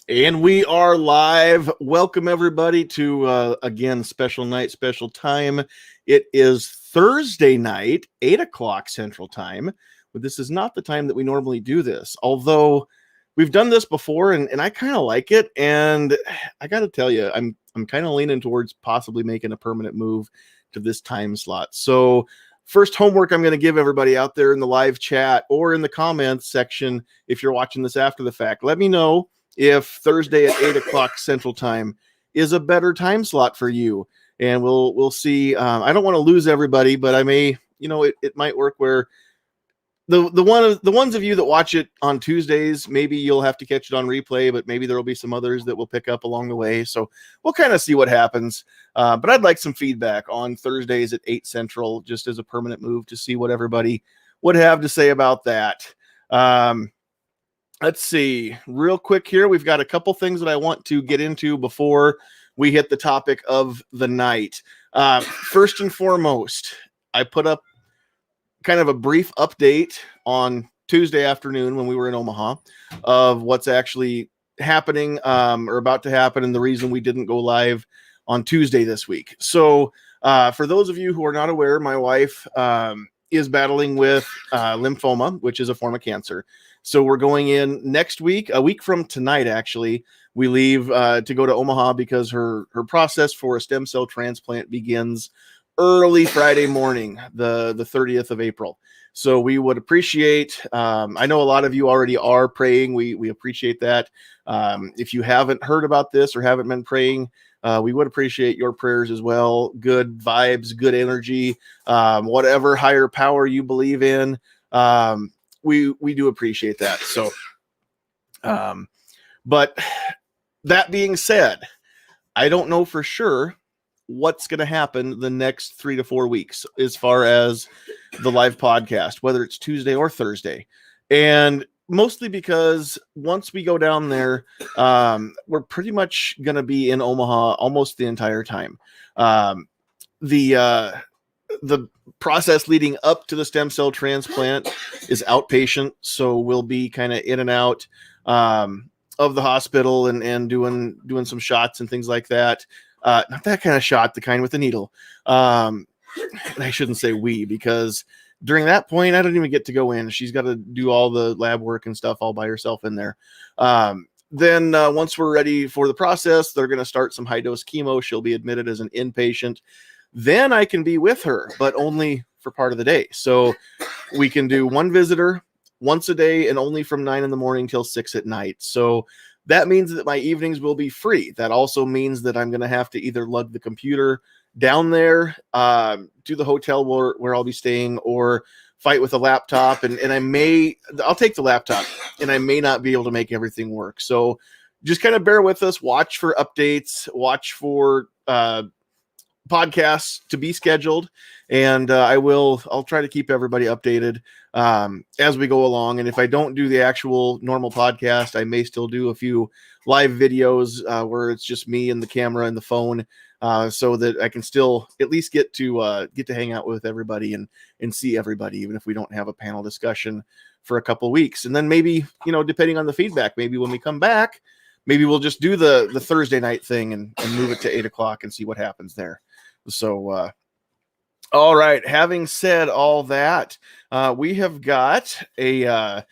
And we are live. Welcome, everybody, to, again, special night, special time. It is Thursday night, 8 o'clock Central Time. But this is not the time that we normally do this, although we've done this before, and I kind of like it. And I got to tell you, I'm kind of leaning towards possibly making a permanent move to this time slot. So first homework I'm going to give everybody out there in the live chat or in the comments section, if you're watching this after the fact, let me know if Thursday at 8 o'clock Central Time is a better time slot for you. And we'll see. I don't want to lose everybody, but I may, it might work where the ones of you that watch it on Tuesdays, maybe you'll have to catch it on replay, but maybe there'll be some others that will pick up along the way. So we'll kind of see what happens. But I'd like some feedback on Thursdays at 8 Central, just as a permanent move, to see what everybody would have to say about that. Let's see real quick here. We've got a couple things that I want to get into before we hit the topic of the night. First and foremost, I put up kind of a brief update on Tuesday afternoon when we were in Omaha of what's actually happening or about to happen, and the reason we didn't go live on Tuesday this week. So for those of you who are not aware, my wife is battling with lymphoma, which is a form of cancer. So we're going in next week, a week from tonight, actually. We leave to go to Omaha because her process for a stem cell transplant begins early Friday morning, the 30th of April. So we would appreciate, I know a lot of you already are praying. We appreciate that. If you haven't heard about this or haven't been praying, we would appreciate your prayers as well. Good vibes, good energy, whatever higher power you believe in. We do appreciate that. So, but that being said, I don't know for sure what's going to happen the next 3 to 4 weeks as far as the live podcast, whether it's Tuesday or Thursday. And mostly because once we go down there, we're pretty much going to be in Omaha almost the entire time. The process leading up to the stem cell transplant is outpatient. So we'll be kind of in and out of the hospital and doing some shots and things like that. Not that kind of shot, the kind with the needle. And I shouldn't say we, because during that point, I don't even get to go in. She's got to do all the lab work and stuff all by herself in there. Then once we're ready for the process, they're going to start some high dose chemo. She'll be admitted as an inpatient. Then I can be with her, but only for part of the day. So we can do one visitor once a day and only from 9 in the morning till 6 at night. So that means that my evenings will be free. That also means that I'm going to have to either lug the computer down there to the hotel where I'll be staying, or fight with a laptop. And I'll take the laptop, and I may not be able to make everything work. So just kind of bear with us. Watch for updates. Watch for podcasts to be scheduled, and I'll try to keep everybody updated as we go along. And if I don't do the actual normal podcast, I may still do a few live videos where it's just me and the camera and the phone, so that I can still at least get to hang out with everybody and see everybody, even if we don't have a panel discussion for a couple of weeks. And then maybe, depending on the feedback, maybe when we come back, maybe we'll just do the Thursday night thing and move it to 8 o'clock and see what happens there. So, all right. Having said all that, we have got a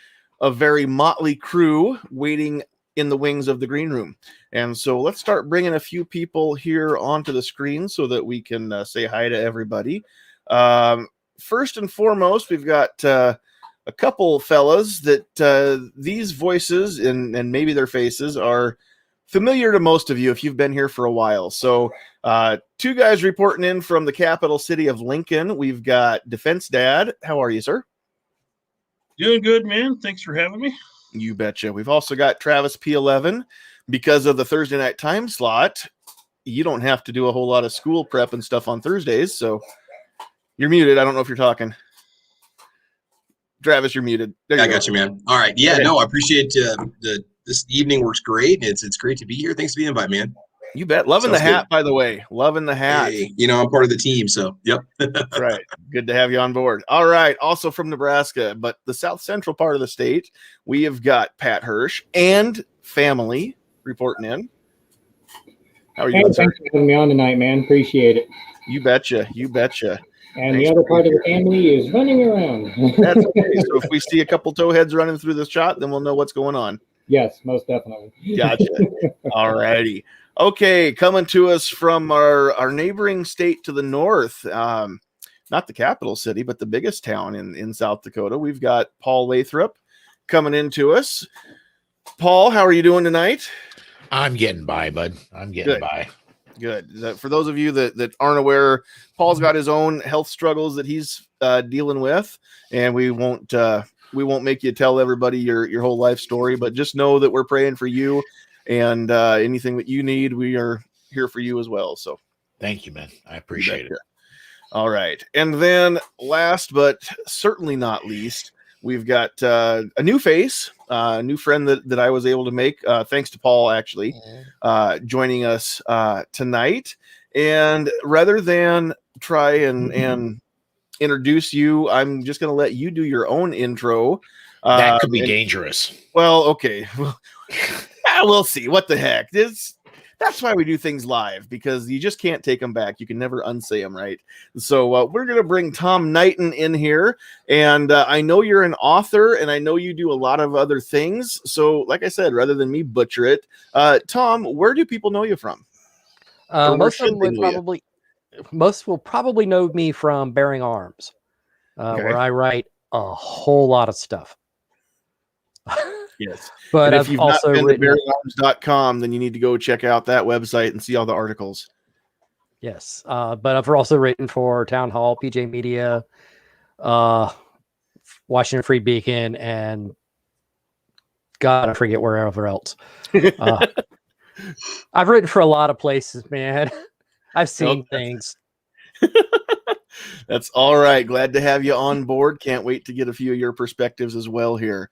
very motley crew waiting in the wings of the green room. And so let's start bringing a few people here onto the screen so that we can say hi to everybody. First and foremost, we've got a couple fellas that these voices and maybe their faces are familiar to most of you if you've been here for a while. So two guys reporting in from the capital city of Lincoln. We've got Defense Dad. How are you, sir? Doing good, man. Thanks for having me. You betcha. We've also got Travis P11. Because of the Thursday night time slot, you don't have to do a whole lot of school prep and stuff on Thursdays. So you're muted. I don't know if you're talking. Travis, you're muted. There you go. Got you, man. All right. Yeah, no, I appreciate this evening works great. It's great to be here. Thanks for the invite, man. You bet. Loving the hat, by the way. Loving the hat. Hey, I'm part of the team, so yep. Right. Good to have you on board. All right. Also from Nebraska, but the south central part of the state, we have got Pat Hirsch and family. reporting in. How are you Hey, doing, sir? thanks for having me on tonight, man. Appreciate it. You betcha. You betcha. And Thanks the other for part of being the family is running around. That's okay. So if we see a couple towheads running through the shot, then we'll know what's going on. Yes, most definitely. Gotcha. All righty. Okay, coming to us from our neighboring state to the north, not the capital city, but the biggest town in South Dakota. We've got Paul Lathrop coming into us. Paul, how are you doing tonight? I'm getting by, bud. I'm getting by. Good. For those of you that aren't aware, Paul's got his own health struggles that he's dealing with, and we won't make you tell everybody your whole life story, but just know that we're praying for you, and anything that you need, we are here for you as well. So thank you, man. I appreciate it. All right. And then last but certainly not least, we've got a new face, a new friend that I was able to make, thanks to Paul, actually, joining us tonight. And rather than try and introduce you, I'm just going to let you do your own intro. That could be dangerous. Well, okay. We'll see. What the heck? That's why we do things live, because you just can't take them back. You can never unsay them, right? So we're going to bring Tom Knighton in here. And I know you're an author, and I know you do a lot of other things. So like I said, rather than me butcher it, Tom, where do people know you from? Most will probably know me from Bearing Arms, where I write a whole lot of stuff. Yes. But and if I've you've also not been written to bearingarms.com, then you need to go check out that website and see all the articles. Yes. But I've also written for Town Hall, PJ Media, Washington Free Beacon, and God, I forget wherever else. I've written for a lot of places, man. I've seen things. That's all right. Glad to have you on board. Can't wait to get a few of your perspectives as well here.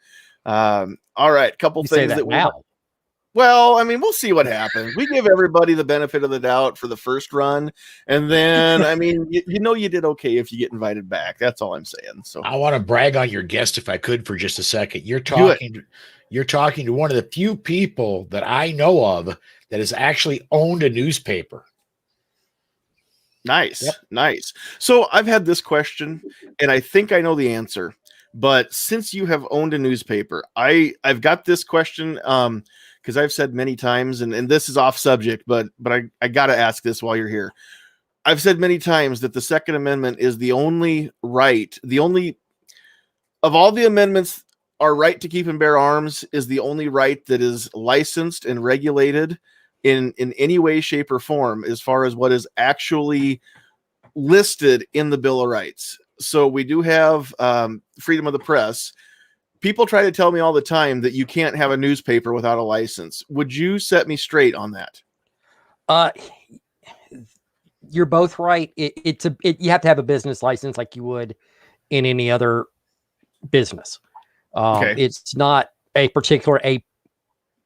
All right, couple things that now. Well, I mean, we'll see what happens. We give everybody the benefit of the doubt for the first run, and then I mean, you did okay if you get invited back. That's all I'm saying. So I want to brag on your guest if I could for just a second. You're talking to one of the few people that I know of that has actually owned a newspaper. Nice. Nice. So I've had this question, and I think I know the answer. But since you have owned a newspaper, I've got this question because I've said many times, and this is off subject, but I got to ask this while you're here. I've said many times that the Second Amendment is the only right, of all the amendments, our right to keep and bear arms is the only right that is licensed and regulated in any way, shape, or form as far as what is actually listed in the Bill of Rights. So we do have freedom of the press. People try to tell me all the time that you can't have a newspaper without a license. Would you set me straight on that? You're both right. You have to have a business license like you would in any other business. Okay. It's not a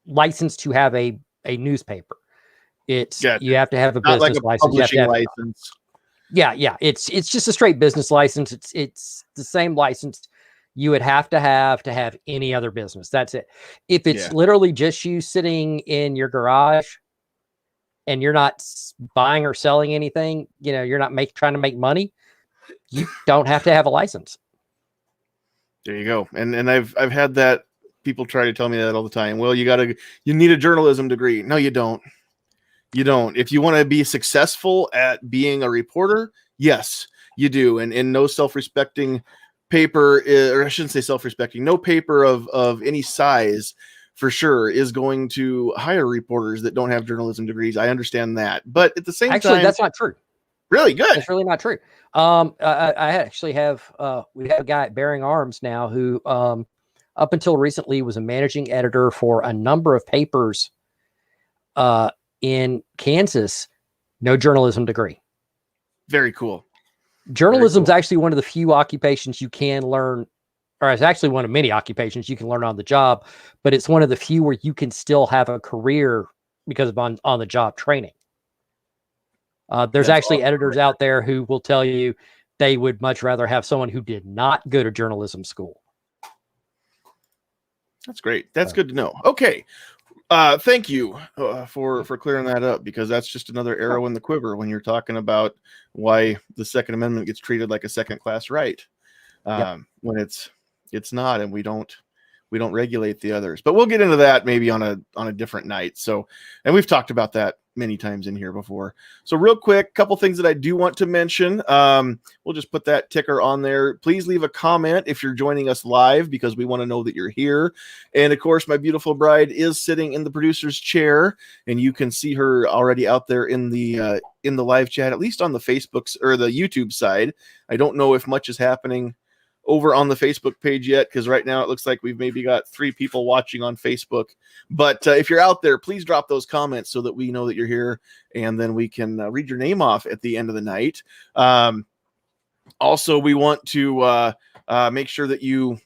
license to have a newspaper. You have to have a not business like a publishing license. Yeah. It's just a straight business license. It's the same license you would have to have any other business. That's it. If it's literally just you sitting in your garage and you're not buying or selling anything, you're not trying to make money, you don't have to have a license. There you go. And I've had that, people try to tell me that all the time. Well, you need a journalism degree. No, you don't. You don't. If you want to be successful at being a reporter, yes, you do. And no self-respecting paper, or I shouldn't say self-respecting, no paper of any size for sure is going to hire reporters that don't have journalism degrees. I understand that. But at the same time, that's not true. Really? Good. That's really not true. I actually have, we have a guy at Bearing Arms now who, up until recently was a managing editor for a number of papers, in Kansas, no journalism degree. Very cool. Journalism's actually one of the few occupations you can learn, or it's actually one of many occupations you can learn on the job, but it's one of the few where you can still have a career because of on the job training. There's actually editors out there who will tell you they would much rather have someone who did not go to journalism school. That's great. That's good to know. Okay. Thank you for clearing that up, because that's just another arrow in the quiver when you're talking about why the Second Amendment gets treated like a second-class right, when it's not, and we don't regulate the others. But we'll get into that maybe on a different night. So, and we've talked about that many times in here before. So real quick, couple things that I do want to mention. We'll just put that ticker on there. Please leave a comment if you're joining us live, because we want to know that you're here. And of course, my beautiful bride is sitting in the producer's chair, and you can see her already out there in the live chat, at least on the Facebook or the YouTube side. I don't know if much is happening over on the Facebook page yet, because right now it looks like we've maybe got 3 people watching on Facebook. But if you're out there, please drop those comments so that we know that you're here, and then we can read your name off at the end of the night. Also, we want to make sure that you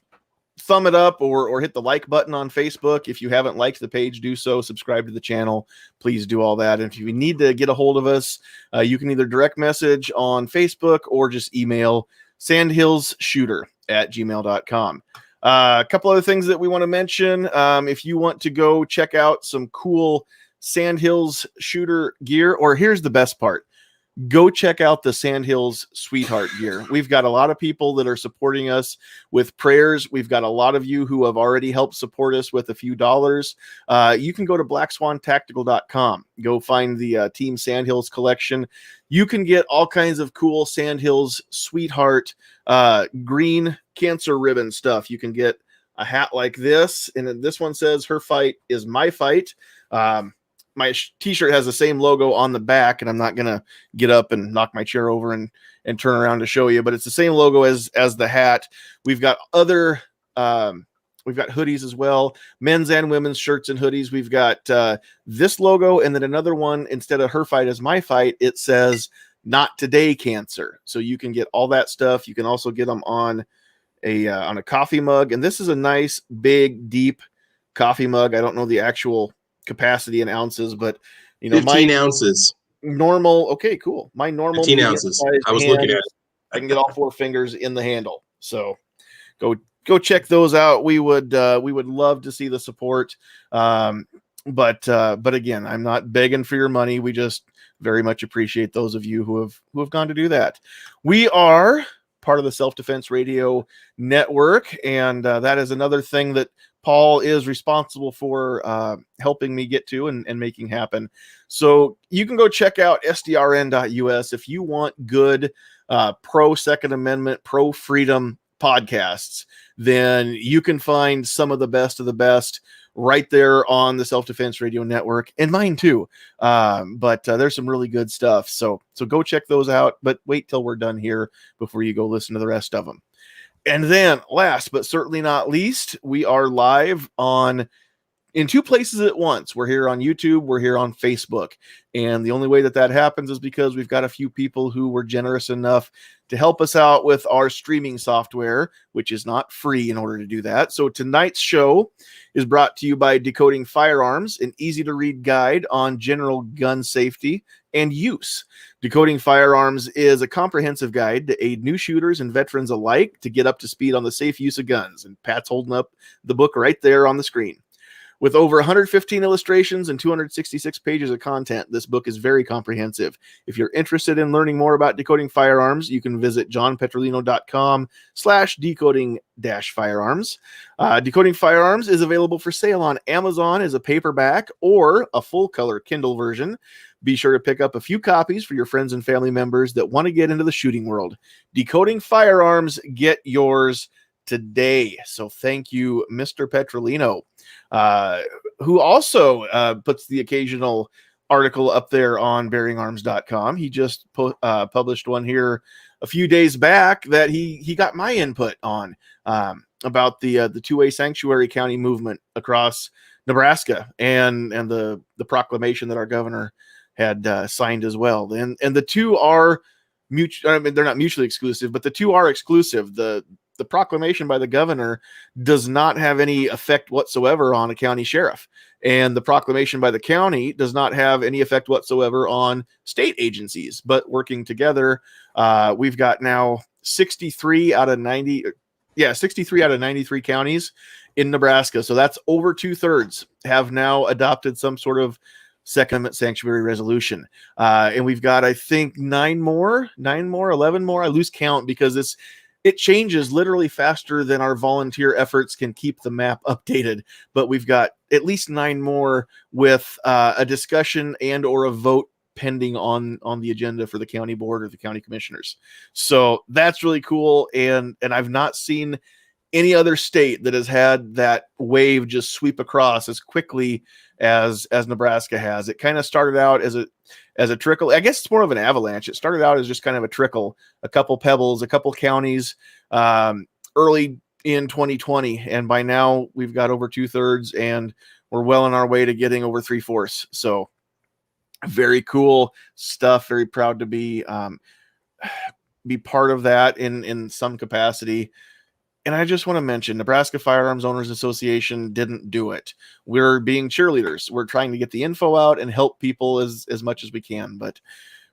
thumb it up or hit the like button on Facebook. If you haven't liked the page, do so. Subscribe to the channel. Please do all that. And if you need to get a hold of us, you can either direct message on Facebook or just email sandhillsshooter@gmail.com. A couple other things that we want to mention. If you want to go check out some cool Sandhills shooter gear, or here's the best part, go check out the Sandhills Sweetheart gear. We've got a lot of people that are supporting us with prayers. We've got a lot of you who have already helped support us with a few dollars. You can go to blackswantactical.com. Go find the Team Sandhills collection. You can get all kinds of cool Sandhills Sweetheart green cancer ribbon stuff. You can get a hat like this, and then this one says "Her fight is my fight." My t-shirt has the same logo on the back, and I'm not gonna get up and knock my chair over and turn around to show you, but it's the same logo as the hat. We've got other we've got hoodies as well, men's and women's shirts and hoodies. We've got this logo, and then another one, instead of "Her fight is my fight," it says "Not today, cancer." So you can get all that stuff. You can also get them on a coffee mug, and this is a nice big deep coffee mug. I don't know the actual capacity in ounces, but 15 ounces normal. Okay, cool. My normal 15 ounces. I was looking at it. I can get all 4 fingers in the handle. So go check those out. We would love to see the support. But again, I'm not begging for your money. We just very much appreciate those of you who have gone to do that. We are part of the Self-Defense Radio Network, and that is another thing that Paul is responsible for helping me get to and making happen. So you can go check out sdrn.us if you want good pro Second Amendment, pro freedom podcasts. Then you can find some of the best right there on the Self-Defense Radio Network, and mine too. But there's some really good stuff. So go check those out, but wait till we're done here before you go listen to the rest of them. And then last but certainly not least, we are live in 2 places at once. We're here on YouTube, we're here on Facebook. And the only way that happens is because we've got a few people who were generous enough to help us out with our streaming software, which is not free in order to do that. So tonight's show is brought to you by Decoding Firearms, an easy to read guide on general gun safety and use. Decoding Firearms is a comprehensive guide to aid new shooters and veterans alike to get up to speed on the safe use of guns. And Pat's holding up the book right there on the screen. With over 115 illustrations and 266 pages of content, this book is very comprehensive. If you're interested in learning more about decoding firearms, you can visit johnpetrolino.com/decoding-firearms. Decoding Firearms is available for sale on Amazon as a paperback or a full-color Kindle version. Be sure to pick up a few copies for your friends and family members that want to get into the shooting world. Decoding Firearms, get yours today. So thank you, Mr. Petrolino, who also puts the occasional article up there on bearingarms.com. He just published one here a few days back that he got my input on about the two-way sanctuary county movement across Nebraska and the proclamation that our governor had signed as well. And the two are mutual. I mean, they're not mutually exclusive, but the two are exclusive. The proclamation by the governor does not have any effect whatsoever on a county sheriff, and the proclamation by the county does not have any effect whatsoever on state agencies. But working together, we've got now 63 out of 90, 63 out of 93 counties in Nebraska. So that's over 2/3 have now adopted some sort of Second Amendment sanctuary resolution. And we've got, I think, 11 more. I lose count because it changes literally faster than our volunteer efforts can keep the map updated. But we've got at least 9 more with a discussion and or a vote pending on the agenda for the county board or the county commissioners. So that's really cool. And I've not seen any other state that has had that wave just sweep across as quickly as Nebraska has. It kind of started out as a trickle. I guess it's more of an avalanche. It started out as just kind of a trickle, a couple pebbles, a couple counties, early in 2020. And by now we've got over 2/3 and we're well on our way to getting over 3/4. So very cool stuff. Very proud to be part of that in some capacity. And I just want to mention, Nebraska Firearms Owners Association didn't do it. We're being cheerleaders. We're trying to get the info out and help people as much as we can, but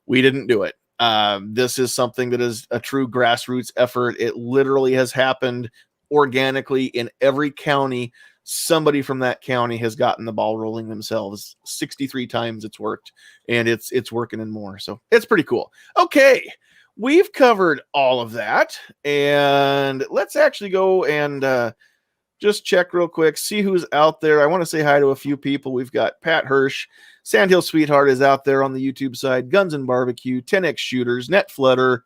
we didn't do it. This is something that is a true grassroots effort. It literally has happened organically in every county. Somebody from that county has gotten the ball rolling themselves. 63 times it's worked, and it's working and more. So it's pretty cool. Okay. We've covered all of that, and let's actually go and just check real quick, see who's out there. I want to say hi to a few people. We've got Pat Hirsch, Sandhills Sweetheart is out there on the YouTube side, Guns and Barbecue, 10X Shooters, Net Flutter,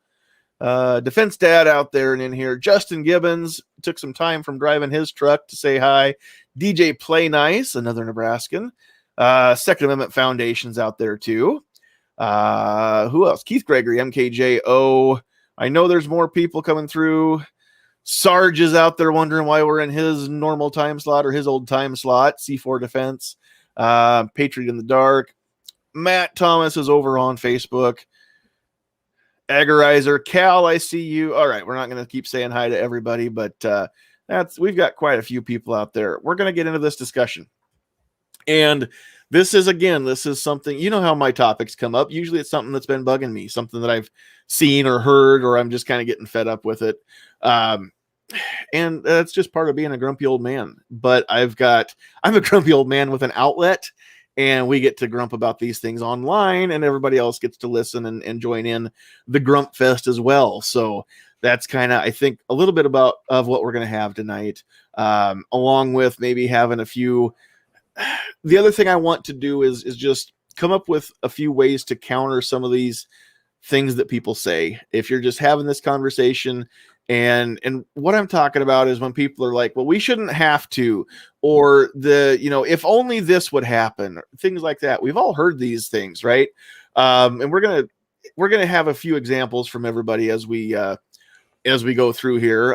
Defense Dad out there and in here. Justin Gibbons took some time from driving his truck to say hi. DJ Play Nice, another Nebraskan. Second Amendment Foundation's out there too. Who else? Keith Gregory, MKJO. I know there's more people coming through. Sarge is out there wondering why we're in his normal time slot or his old time slot. C4 Defense. Patriot in the Dark. Matt Thomas is over on Facebook. Agorizer. Cal, I see you. All right, we're not going to keep saying hi to everybody, but we've got quite a few people out there. We're going to get into this discussion. And this is something, you know how my topics come up. Usually it's something that's been bugging me, something that I've seen or heard, or I'm just kind of getting fed up with it. And that's just part of being a grumpy old man. But I'm a grumpy old man with an outlet, and we get to grump about these things online, and everybody else gets to listen and join in the grump fest as well. So that's kind of, I think, a little bit of what we're going to have tonight, along with maybe having a few. The other thing I want to do is just come up with a few ways to counter some of these things that people say. If you're just having this conversation, and what I'm talking about is when people are like, well, we shouldn't have to, or if only this would happen, things like that. We've all heard these things, right? And we're gonna have a few examples from everybody as we go through here.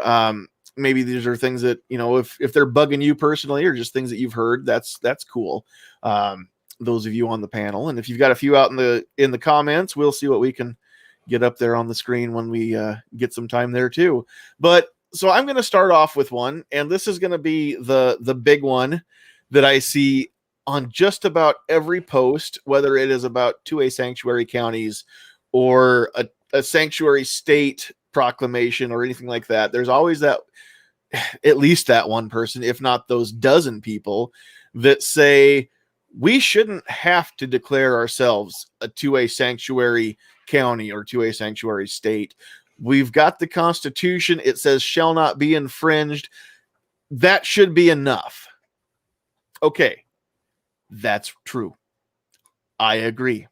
Maybe these are things that, if they're bugging you personally or just things that you've heard, that's cool. Those of you on the panel. And if you've got a few out in the comments, we'll see what we can get up there on the screen when we get some time there too. But so I'm going to start off with one, and this is going to be the big one that I see on just about every post, whether it is about 2A sanctuary counties or a sanctuary state proclamation or anything like that. There's always at least that one person, if not those dozen people, that say we shouldn't have to declare ourselves a 2A sanctuary county or 2A sanctuary state. We've got the Constitution. It says shall not be infringed. That should be enough. Okay, that's true. I agree.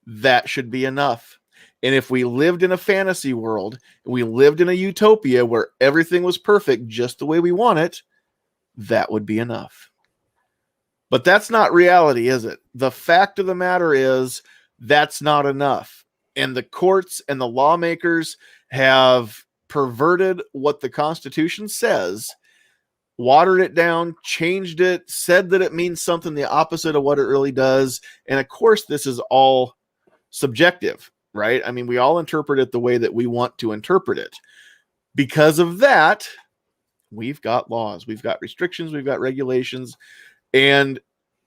That should be enough. And if we lived in a fantasy world, we lived in a utopia where everything was perfect just the way we want it, that would be enough. But that's not reality, is it? The fact of the matter is that's not enough. And the courts and the lawmakers have perverted what the Constitution says, watered it down, changed it, said that it means something the opposite of what it really does. And of course, this is all subjective, right? I mean, we all interpret it the way that we want to interpret it. Because of that, we've got laws, we've got restrictions, we've got regulations. And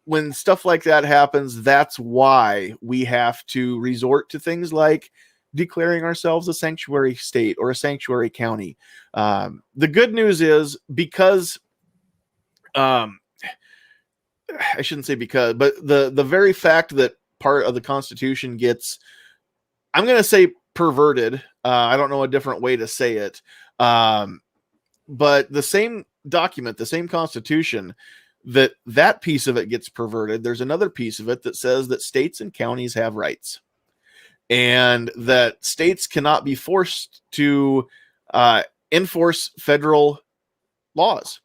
when stuff like that happens, that's why we have to resort to things like declaring ourselves a sanctuary state or a sanctuary county. The good news is because, I shouldn't say because, but the very fact that part of the Constitution gets, I'm going to say perverted. I don't know a different way to say it. But the same document, the same Constitution, that piece of it gets perverted. There's another piece of it that says that states and counties have rights, and that states cannot be forced to enforce federal laws.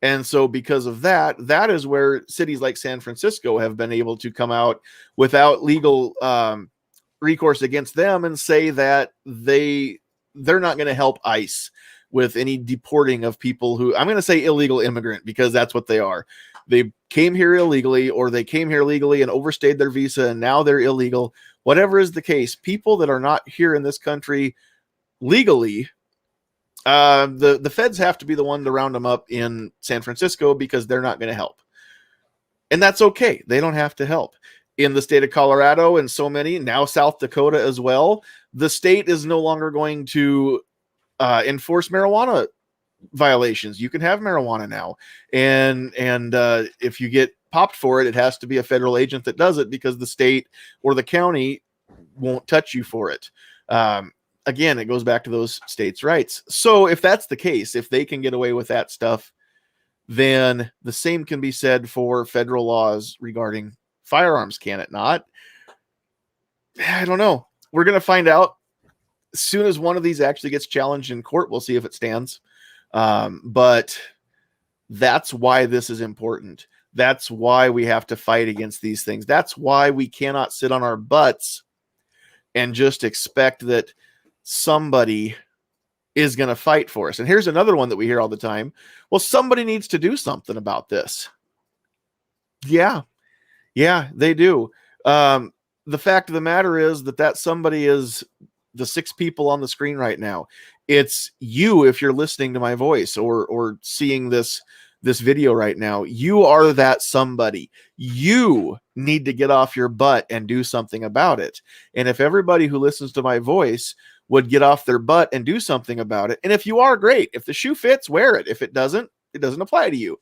And so because of that, that is where cities like San Francisco have been able to come out without legal recourse against them and say that they're not going to help ICE with any deporting of people who, I'm going to say illegal immigrant, because that's what they are. They came here illegally, or they came here legally and overstayed their visa and now they're illegal. Whatever is the case, people that are not here in this country legally, the feds have to be the one to round them up in San Francisco because they're not going to help. And that's okay. They don't have to help. In the state of Colorado and so many, now South Dakota as well, the state is no longer going to enforce marijuana violations. You can have marijuana now. And if you get popped for it, it has to be a federal agent that does it, because the state or the county won't touch you for it. Again, it goes back to those states' rights. So if that's the case, if they can get away with that stuff, then the same can be said for federal laws regarding firearms, can it not? I don't know. We're going to find out as soon as one of these actually gets challenged in court. We'll see if it stands. But that's why this is important. That's why we have to fight against these things. That's why we cannot sit on our butts and just expect that somebody is going to fight for us. And here's another one that we hear all the time. Well, somebody needs to do something about this. Yeah, they do. The fact of the matter is that somebody is the 6 people on the screen right now. It's you. If you're listening to my voice or seeing this video right now, you are that somebody. You need to get off your butt and do something about it. And if everybody who listens to my voice would get off their butt and do something about it, and if you are, great. If the shoe fits, wear it. If it doesn't, it doesn't apply to you.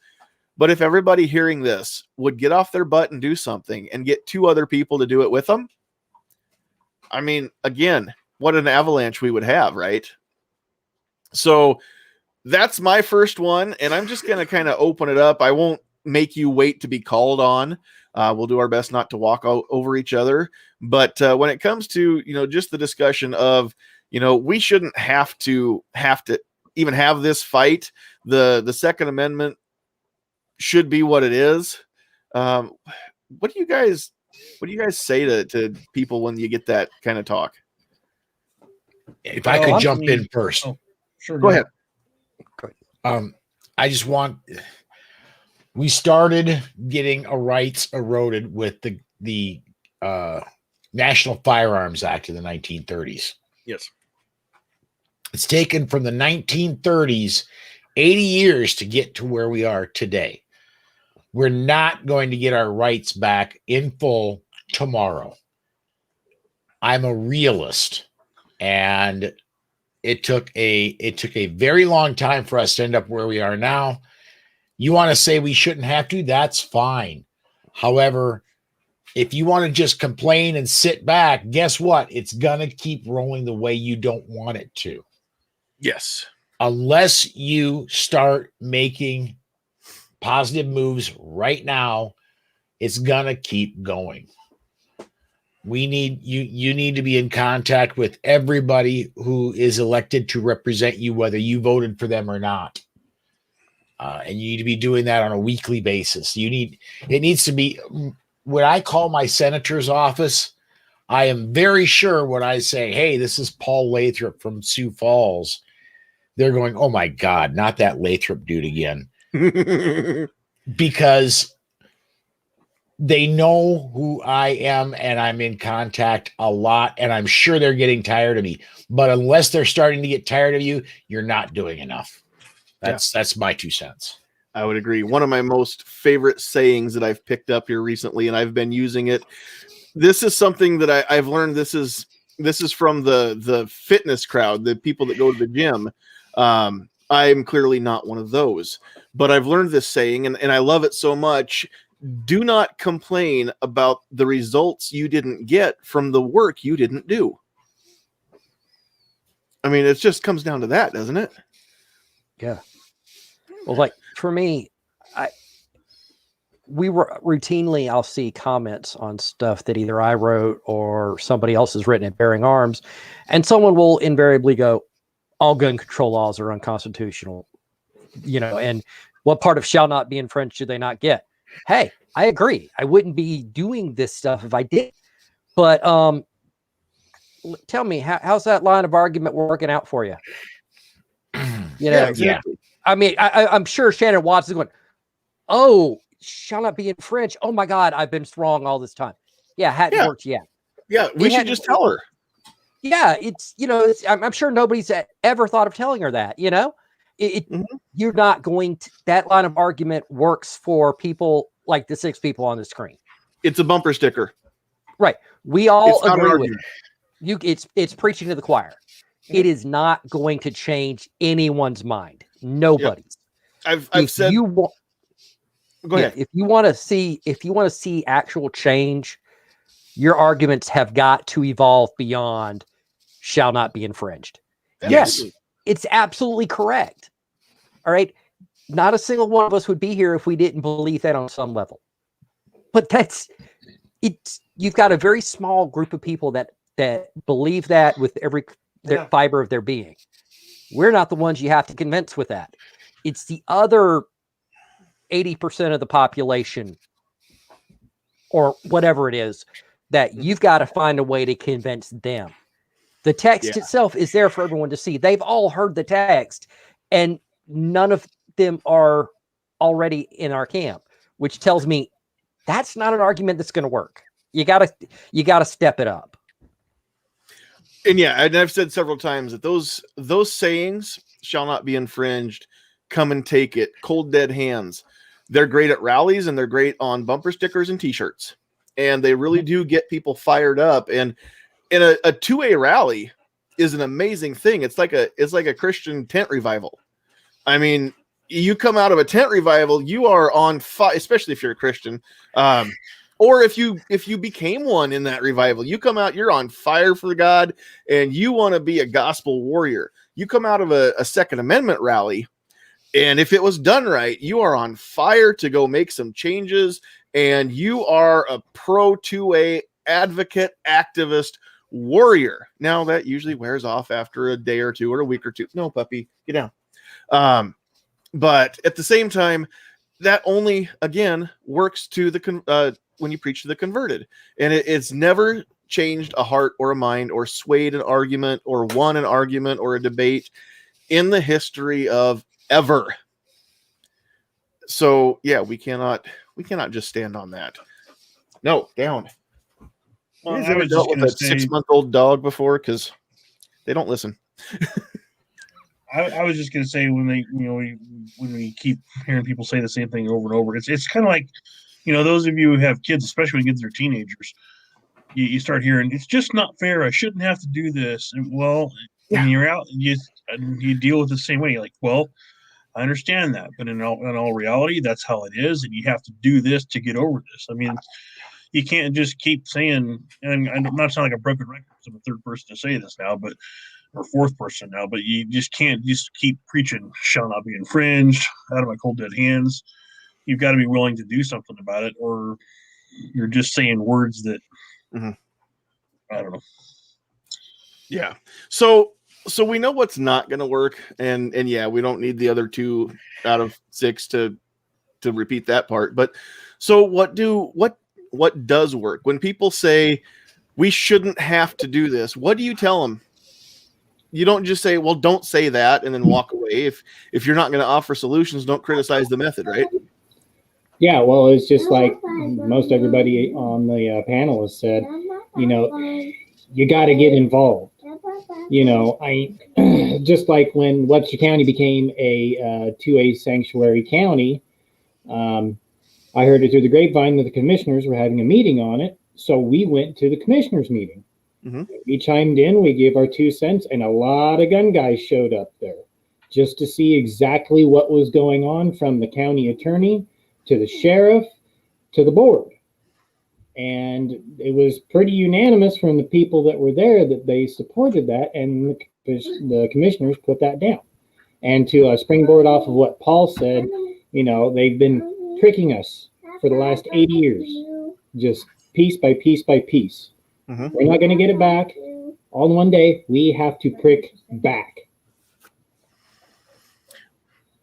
But if everybody hearing this would get off their butt and do something and get 2 other people to do it with them, I mean, again, what an avalanche we would have, right? So that's my first one, and I'm just going to kind of open it up. I won't make you wait to be called on. We'll do our best not to walk over each other. But when it comes to, just the discussion of, we shouldn't have to even have this fight. The Second Amendment should be what it is. What do you guys say to people when you get that kind of talk? If I could jump in first. Oh, sure. Go ahead. I just we started getting our rights eroded with the National Firearms Act in the 1930s. Yes. It's taken from the 1930s 80 years to get to where we are today. We're not going to get our rights back in full tomorrow. I'm a realist, and it took a very long time for us to end up where we are now. You want to say we shouldn't have to, that's fine. However, if you want to just complain and sit back, guess what? It's going to keep rolling the way you don't want it to. Yes. Unless you start making positive moves right now, it's going to keep going. You need to be in contact with everybody who is elected to represent you, whether you voted for them or not. And you need to be doing that on a weekly basis. It needs to be, when I call my senator's office, I am very sure when I say, hey, this is Paul Lathrop from Sioux Falls, they're going, oh my God, not that Lathrop dude again. Because they know who I am, and I'm in contact a lot, and I'm sure they're getting tired of me. But unless they're starting to get tired of you, you're not doing enough. That's my 2 cents. I would agree. One of my most favorite sayings that I've picked up here recently, and I've been using it. This is something that I've learned. This is this is from the fitness crowd, the people that go to the gym. I'm clearly not one of those, but I've learned this saying, and I love it so much. Do not complain about the results you didn't get from the work you didn't do. I mean, it just comes down to that, doesn't it? Yeah. Well, like for me, I'll see comments on stuff that either I wrote or somebody else has written at Bearing Arms, and someone will invariably go, all gun control laws are unconstitutional, and what part of shall not be infringed do they not get? Hey, I agree. I wouldn't be doing this stuff if I did. But tell me, how's that line of argument working out for you? Yeah, exactly. I mean, I'm sure Shannon Watts is going, oh, shall not be infringed. Oh my God, I've been wrong all this time. Yeah, hadn't worked yet. Yeah, we should just tell her. Yeah, I'm sure nobody's ever thought of telling her that, You're not going to, that line of argument works for people like the 6 people on the screen. It's a bumper sticker. Right. We all It's not an agree with argument. you. It's preaching to the choir. It is not going to change anyone's mind. Nobody's. I've said go ahead. If you want to see actual change, your arguments have got to evolve beyond shall not be infringed. Yes, it's absolutely correct. All right. Not a single one of us would be here if we didn't believe that on some level. But you've got a very small group of people that believe that with every fiber of their being. We're not the ones you have to convince with that. It's the other 80% of the population or whatever it is that you've got to find a way to convince them. The text itself is there for everyone to see. They've all heard the text, and none of them are already in our camp, which tells me that's not an argument that's going to work. You gotta step it up. And I've said several times that those sayings shall not be infringed. Come and take it. Cold dead hands. They're great at rallies and they're great on bumper stickers and t-shirts. And they really do get people fired up. And in a 2A rally is an amazing thing. It's like a Christian tent revival. I mean, you come out of a tent revival, you are on fire, especially if you're a Christian. Or if you became one in that revival, you come out, you're on fire for God, and you want to be a gospel warrior. You come out of a Second Amendment rally, and if it was done right, you are on fire to go make some changes, and you are a pro 2A advocate, activist, warrior. Now that usually wears off after a day or two or a week or two. No, puppy, get down. But at the same time, that only again works to the when you preach to the converted, and it's never changed a heart or a mind or swayed an argument or won an argument or a debate in the history of ever. So we cannot just stand on that. No, down. Well, You guys I ever was dealt just with going a to say, 6-month-old dog before? Because they don't listen. I was just going to say when we keep hearing people say the same thing over and over, it's kind of like, those of you who have kids, especially when kids are teenagers, you start hearing, it's just not fair. I shouldn't have to do this. And when you're out, you deal with it the same way. You're like, well, I understand that, but in all reality, that's how it is, and you have to do this to get over this. I mean, you can't just keep saying, and I'm not sounding like a broken record, so I'm the third person to say this now, or fourth person now, but you just can't just keep preaching shall not be infringed out of my cold dead hands. You've got to be willing to do something about it, or you're just saying words that I don't know. Yeah. So we know what's not going to work, and we don't need the other 2 out of 6 to repeat that part. But so what does work when people say we shouldn't have to do this? What do you tell them? You don't just say, well, don't say that and then walk away. If you're not going to offer solutions, don't criticize the method, right? Yeah, well, it's just like most everybody on the panel has said, you got to get involved. Just like when Webster County became a 2A sanctuary county, I heard it through the grapevine that the commissioners were having a meeting on it. So we went to the commissioners meeting. We chimed in, we gave our 2 cents, and a lot of gun guys showed up there just to see exactly what was going on, from the county attorney to the sheriff to the board. And it was pretty unanimous from the people that were there that they supported that, and the commissioners put that down. And to springboard off of what Paul said, you know, they've been tricking us for the last 80 years, just piece by piece by piece. We're not going to get it back all in one day. We have to prick back.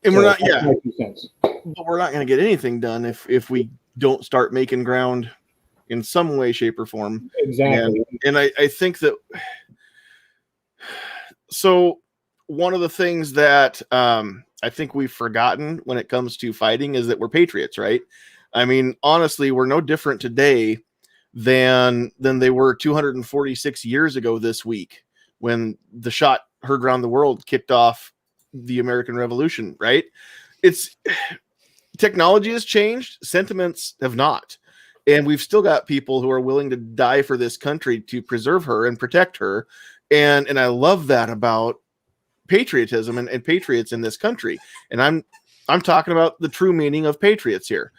And So we're not, that's my 2 cents. but we're not going to get anything done if we don't start making ground in some way, shape, or form. Exactly. And I think that, so one of the things that I think we've forgotten when it comes to fighting is that we're patriots, right? I mean, honestly, we're no different today than they were 246 years ago this week, when the shot heard around the world kicked off the American Revolution, right? It's technology has changed, sentiments have not. And we've still got people who are willing to die for this country to preserve her and protect her. And I love that about patriotism and patriots in this country. And I'm talking about the true meaning of patriots here.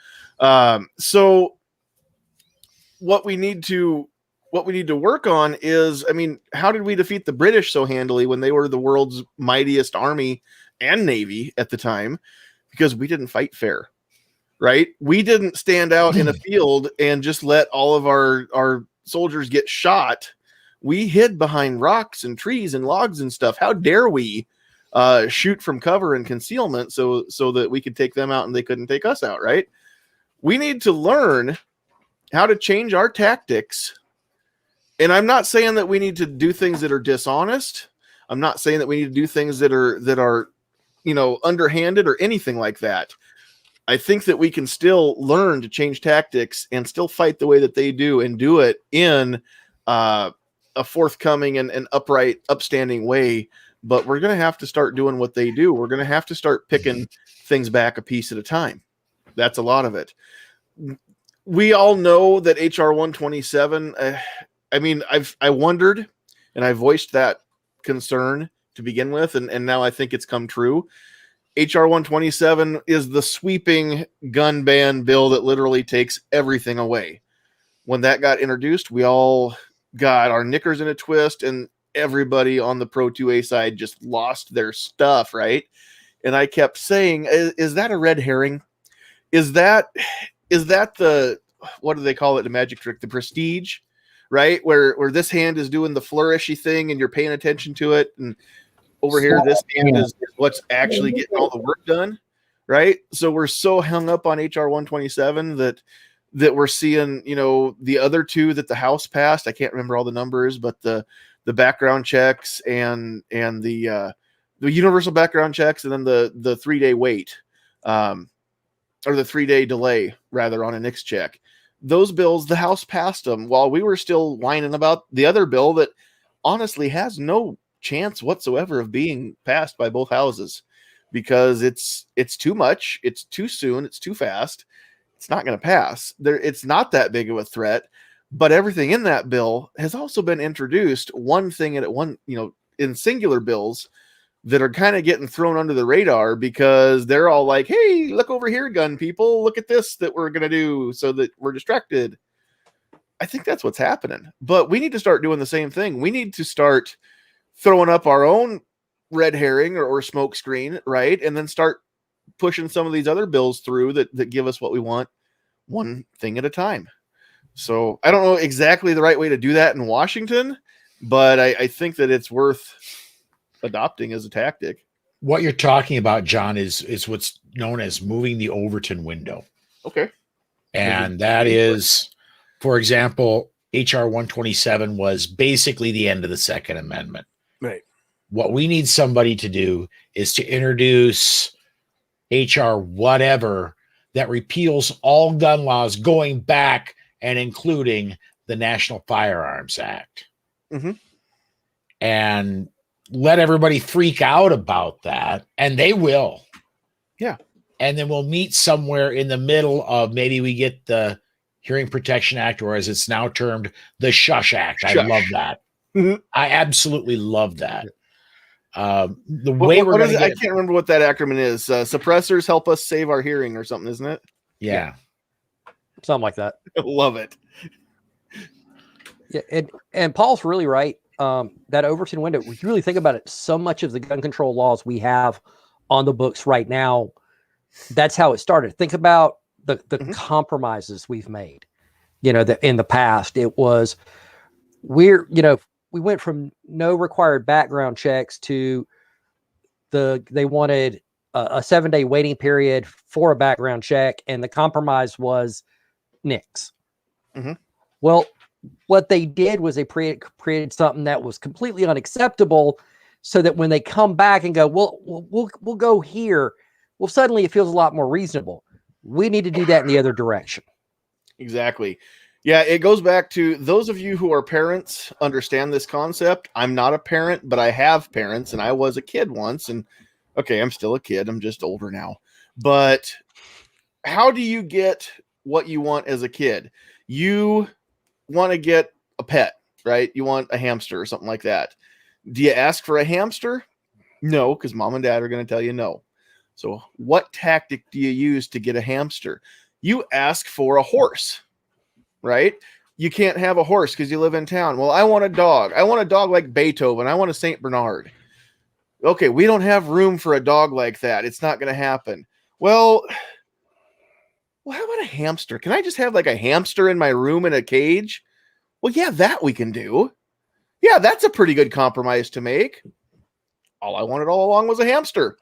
So what we need to work on is, I mean, how did we defeat the British so handily when they were the world's mightiest army and navy at the time? Because we didn't fight fair. Right? We didn't stand out in a field and just let all of our soldiers get shot. We hid behind rocks and trees and logs and stuff. How dare we shoot from cover and concealment so that we could take them out and they couldn't take us out, right? We need to learn how to change our tactics. And I'm not saying that we need to do things that are dishonest. I'm not saying that we need to do things that are, you know, underhanded or anything like that. I think that we can still learn to change tactics and still fight the way that they do, and do it in a forthcoming and upright, upstanding way. But we're going to have to start doing what they do. We're going to have to start picking things back a piece at a time. That's a lot of it. We all know that HR 127, I mean, I wondered, and I voiced that concern to begin with, and now I think it's come true. HR 127 is the sweeping gun ban bill that literally takes everything away. When that got introduced, we all got our knickers in a twist, and everybody on the Pro 2A side just lost their stuff, right? And I kept saying, is that a red herring? Is that the, what do they call it, the magic trick, the prestige, right? Where this hand is doing the flourishy thing and you're paying attention to it, and over here, this hand is what's actually getting all the work done, right? So we're so hung up on HR 127 that we're seeing, you know, the other two that the House passed. I can't remember all the numbers, but the background checks and the universal background checks, and then the 3-day wait, or the 3-day delay rather on a NICS check. Those bills, the House passed them while we were still whining about the other bill that honestly has no chance whatsoever of being passed by both houses, because it's too much, it's too soon, it's too fast. It's not going to pass. It's not that big of a threat, but everything in that bill has also been introduced one thing at one, you know, in singular bills that are kind of getting thrown under the radar because they're all like, hey, look over here, gun people, look at this that we're going to do so that we're distracted. I think that's what's happening, but we need to start doing the same thing. We need to start throwing up our own red herring or smoke screen, right? And then start pushing some of these other bills through that give us what we want, one thing at a time. So I don't know exactly the right way to do that in Washington, but I think that it's worth adopting as a tactic. What you're talking about, John, is what's known as moving the Overton window. Okay. And that is, for example, HR 127 was basically the end of the Second Amendment. Right. What we need somebody to do is to introduce HR whatever that repeals all gun laws going back and including the National Firearms Act. Mm-hmm. And let everybody freak out about that, and they will. Yeah. And then we'll meet somewhere in the middle of, maybe we get the Hearing Protection Act, or as it's now termed, the Shush Act. Shush. I love that. I absolutely love that. The What, way what- we're what going is to it? I get, can't remember what that acronym is. Suppressors help us save our hearing or something, isn't it? yeah. Something like that. I love it. Yeah, and Paul's really right. That Overton window, if you really think about it, so much of the gun control laws we have on the books right now, that's how it started. Think about the compromises we've made. That in the past, it was we went from no required background checks to they wanted a 7-day waiting period for a background check, and the compromise was nix. Mhm. Well, what they did was they created something that was completely unacceptable, so that when they come back and go, we'll go here, well, suddenly it feels a lot more reasonable. We need to do that in the other direction. Exactly. Yeah, it goes back to those of you who are parents understand this concept. I'm not a parent, but I have parents, and I was a kid once. And okay, I'm still a kid. I'm just older now. But how do you get what you want as a kid? You want to get a pet, right? You want a hamster or something like that. Do you ask for a hamster? No, because mom and dad are going to tell you no. So what tactic do you use to get a hamster? You ask for a horse, right? You can't have a horse because you live in town. Well, I want a dog. I want a dog like Beethoven. I want a St. Bernard. Okay, we don't have room for a dog like that. It's not going to happen. Well, how about a hamster? Can I just have like a hamster in my room in a cage? Well, yeah, that we can do. Yeah, that's a pretty good compromise to make. All I wanted all along was a hamster.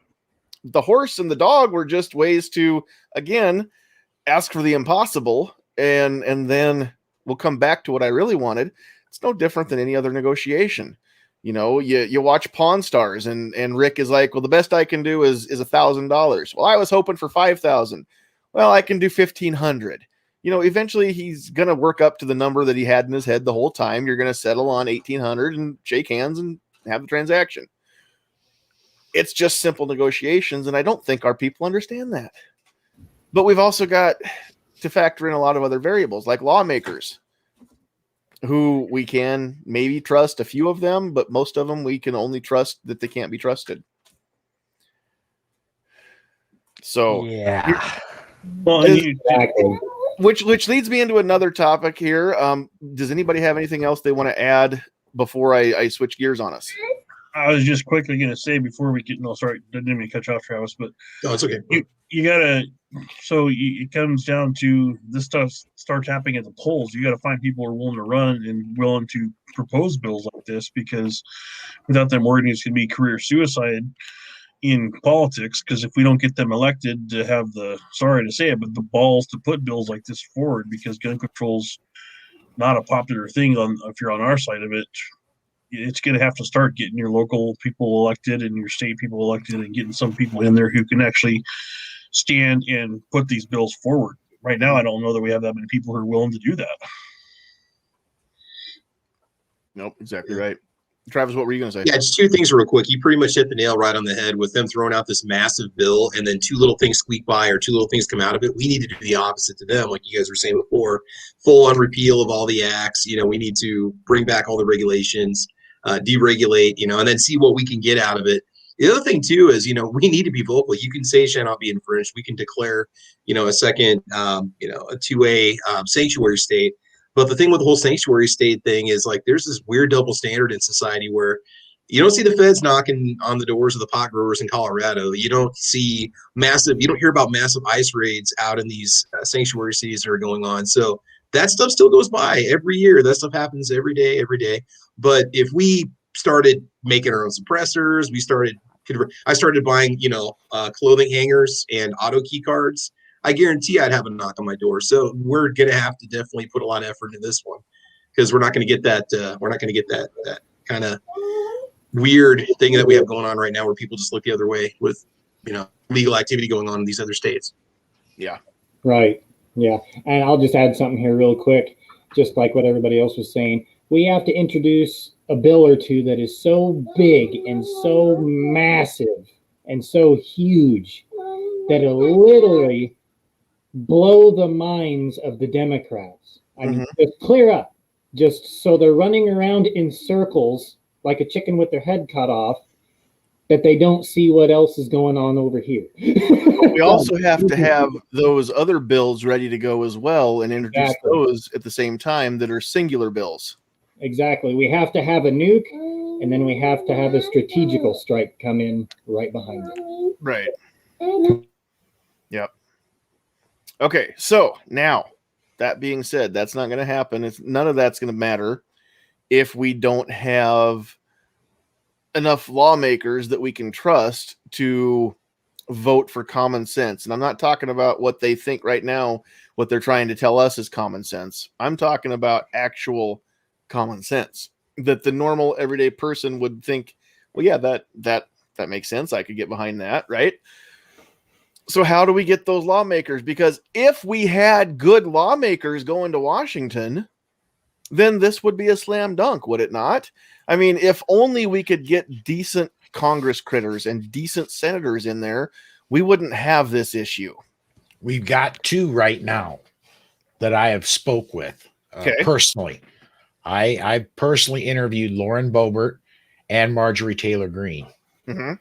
The horse and the dog were just ways to, again, ask for the impossible, and then we'll come back to what I really wanted. It's no different than any other negotiation. You watch Pawn Stars, and Rick is like, well, the best I can do is $1,000. Well, I was hoping for 5,000. Well, I can do 1,500. Eventually he's going to work up to the number that he had in his head the whole time. You're going to settle on 1,800 and shake hands and have the transaction. It's just simple negotiations, and I don't think our people understand that. But we've also got to factor in a lot of other variables, like lawmakers, who we can maybe trust a few of them, but most of them we can only trust that they can't be trusted. So, Yeah. Well, Exactly. which leads me into another topic here. Does anybody have anything else they want to add before I switch gears on us? I was just quickly going to say before we get sorry, didn't mean to cut you off, Travis, but No, it's okay. you gotta. So it comes down to this stuff starts happening at the polls. You got to find people who are willing to run and willing to propose bills like this, because without them, Oregon is going to be career suicide in politics. Because if we don't get them elected to have sorry to say it, but the balls to put bills like this forward, because gun control's not a popular thing if you're on our side of it. It's going to have to start getting your local people elected and your state people elected, and getting some people in there who can actually stand and put these bills forward. Right now, I don't know that we have that many people who are willing to do that. Nope, exactly right. Travis, what were you going to say? Yeah, just two things real quick. You pretty much hit the nail right on the head with them throwing out this massive bill, and then two little things squeak by or two little things come out of it. We need to do the opposite to them, like you guys were saying before. Full on repeal of all the acts. We need to bring back all the regulations, deregulate, and then see what we can get out of it. The other thing too is, we need to be vocal. You can say shall not be infringed. We can declare, a second, a 2A sanctuary state. But the thing with the whole sanctuary state thing is, like, there's this weird double standard in society where you don't see the feds knocking on the doors of the pot growers in Colorado. You don't hear about massive ICE raids out in these sanctuary cities that are going on. So that stuff still goes by every year. That stuff happens every day. But if we started making our own suppressors, I started buying, clothing hangers and auto key cards, I guarantee I'd have a knock on my door. So we're going to have to definitely put a lot of effort into this one, because we're not going to get that. We're not going to get that kind of weird thing that we have going on right now, where people just look the other way with, legal activity going on in these other states. Yeah. Right. Yeah. And I'll just add something here real quick, just like what everybody else was saying. We have to introduce a bill or two that is so big and so massive and so huge that it'll literally blow the minds of the Democrats. I mean, just clear up. just so they're running around in circles like a chicken with their head cut off, that they don't see what else is going on over here. We also have to have those other bills ready to go as well and introduce Exactly. those at the same time that are singular bills. Exactly. We have to have a nuke, and then we have to have a strategical strike come in right behind it. Right. Yep. Okay, so now, that being said, that's not going to happen. None of that's going to matter if we don't have enough lawmakers that we can trust to vote for common sense. And I'm not talking about what they think right now, what they're trying to tell us is common sense. I'm talking about actual common sense that the normal everyday person would think, well, yeah, that makes sense. I could get behind that, right? So how do we get those lawmakers? Because if we had good lawmakers going to Washington, then this would be a slam dunk, would it not? I mean, if only we could get decent Congress critters and decent senators in there, we wouldn't have this issue. We've got two right now that I have spoke with personally. I personally interviewed Lauren Boebert and Marjorie Taylor Greene. Mm-hmm.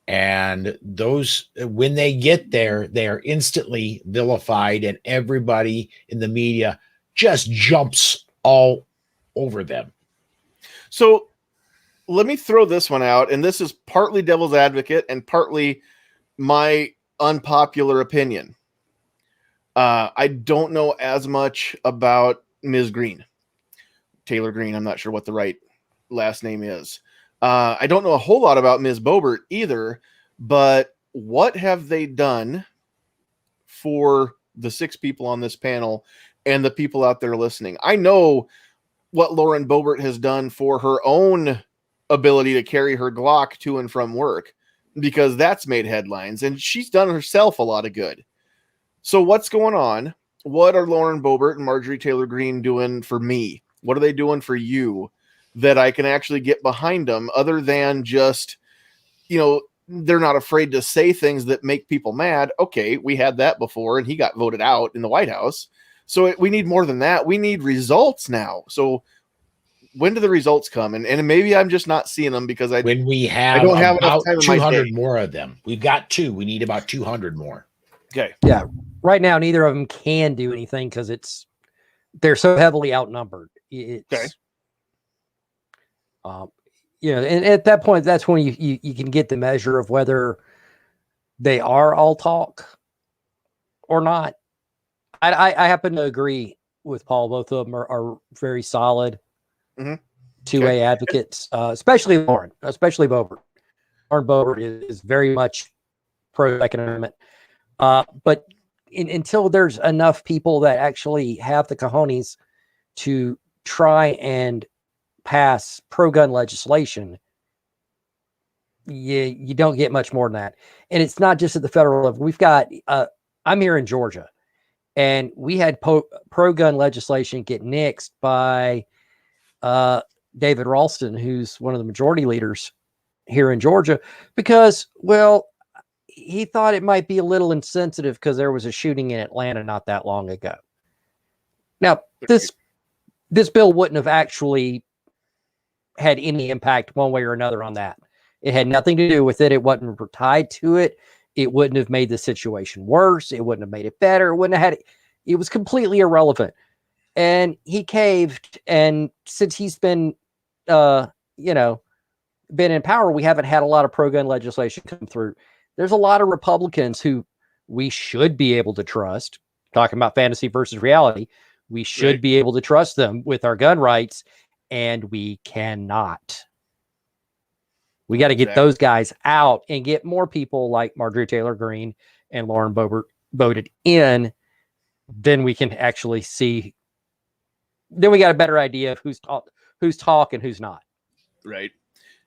And those, when they get there, they are instantly vilified, and everybody in the media just jumps all over them. So let me throw this one out, and this is partly devil's advocate and partly my unpopular opinion. I don't know as much about Ms. Greene. Taylor Greene, I'm not sure what the right last name is. I don't know a whole lot about Ms. Boebert either, but what have they done for the 6 people on this panel and the people out there listening? I know what Lauren Boebert has done for her own ability to carry her Glock to and from work, because that's made headlines, and she's done herself a lot of good. So what's going on? What are Lauren Boebert and Marjorie Taylor Greene doing for me? What are they doing for you that I can actually get behind them, other than just, they're not afraid to say things that make people mad? Okay, we had that before, and he got voted out in the White House. So we need more than that. We need results now. So when do the results come? And maybe I'm just not seeing them because I don't have enough time in my 200 day. more of them. We've got 2. We need about 200 more. Okay. Yeah. Right now, neither of them can do anything because they're so heavily outnumbered. Okay. And at that point, that's when you can get the measure of whether they are all talk or not. I happen to agree with Paul. Both of them are very solid two-way advocates, especially Lauren, especially Boebert. Lauren Boebert is very much pro-Second Amendment. But until there's enough people that actually have the cojones to try and pass pro-gun legislation, you don't get much more than that. And it's not just at the federal level. We've got, I'm here in Georgia, and we had pro-gun legislation get nixed by David Ralston, who's one of the majority leaders here in Georgia, because, well, he thought it might be a little insensitive because there was a shooting in Atlanta not that long ago. Now, this bill wouldn't have actually had any impact one way or another on that. It had nothing to do with it. It wasn't tied to it. It wouldn't have made the situation worse. It wouldn't have made it better. It wouldn't have had it. It was completely irrelevant. And he caved. And since he's been, been in power, we haven't had a lot of pro-gun legislation come through. There's a lot of Republicans who we should be able to trust. Talking about fantasy versus reality, we should be able to trust them with our gun rights, and we cannot. We got to get those guys out and get more people like Marjorie Taylor Greene and Lauren Boebert voted in. Then we can actually see. Then we got a better idea of who's talk and who's not. Right.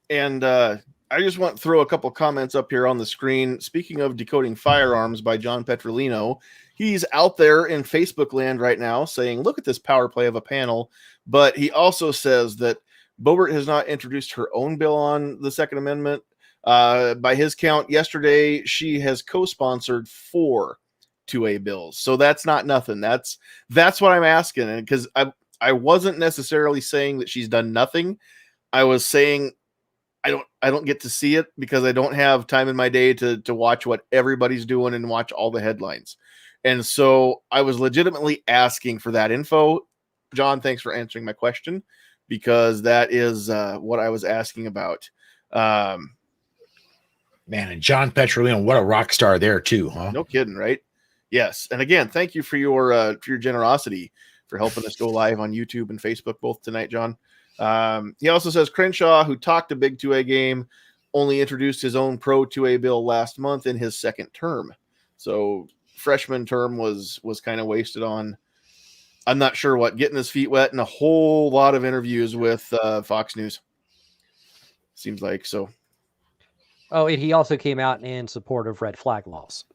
And I just want to throw a couple comments up here on the screen. Speaking of decoding firearms by John Petrolino, he's out there in Facebook land right now saying, look at this power play of a panel. But he also says that Boebert has not introduced her own bill on the Second Amendment. By his count yesterday, she has co-sponsored 4 2A bills. So that's not nothing. That's what I'm asking. And because I wasn't necessarily saying that she's done nothing. I was saying I don't get to see it because I don't have time in my day to watch what everybody's doing and watch all the headlines. And so I was legitimately asking for that info. John, thanks for answering my question, because that is what I was asking about. Man, and John Petrolino, what a rock star there too, huh? No kidding, right? Yes. And again, thank you for your generosity for helping us go live on YouTube and Facebook both tonight, John. He also says Crenshaw, who talked a big 2A game, only introduced his own pro 2A bill last month in his second term. So freshman term was kind of wasted on, I'm not sure what, getting his feet wet and a whole lot of interviews with Fox News. Seems like so. Oh, and he also came out in support of red flag laws.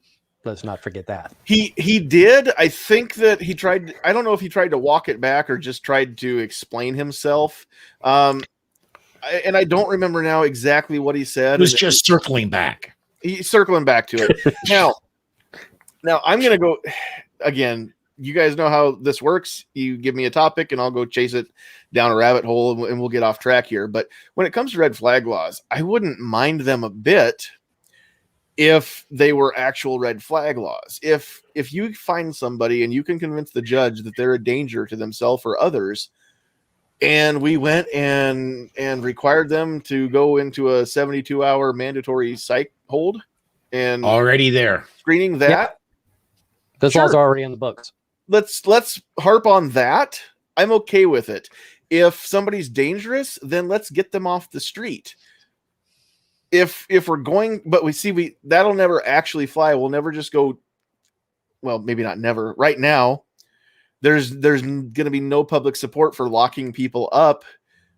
Let's not forget that. He did. I think that he tried. I don't know if he tried to walk it back or just tried to explain himself. And I don't remember now exactly what he said. It was just circling back. He's circling back to it. Now I'm going to go again. You guys know how this works. You give me a topic and I'll go chase it down a rabbit hole and we'll get off track here. But when it comes to red flag laws, I wouldn't mind them a bit if they were actual red flag laws. If you find somebody and you can convince the judge that they're a danger to themselves or others, and we went and required them to go into a 72-hour mandatory psych hold and Already there. screening that. Yep. This Sure. law's already in the books. Let's harp on that. I'm okay with it. If somebody's dangerous, then let's get them off the street. If we're going, but that'll never actually fly. We'll never just go. Well, maybe not never. Right now, there's going to be no public support for locking people up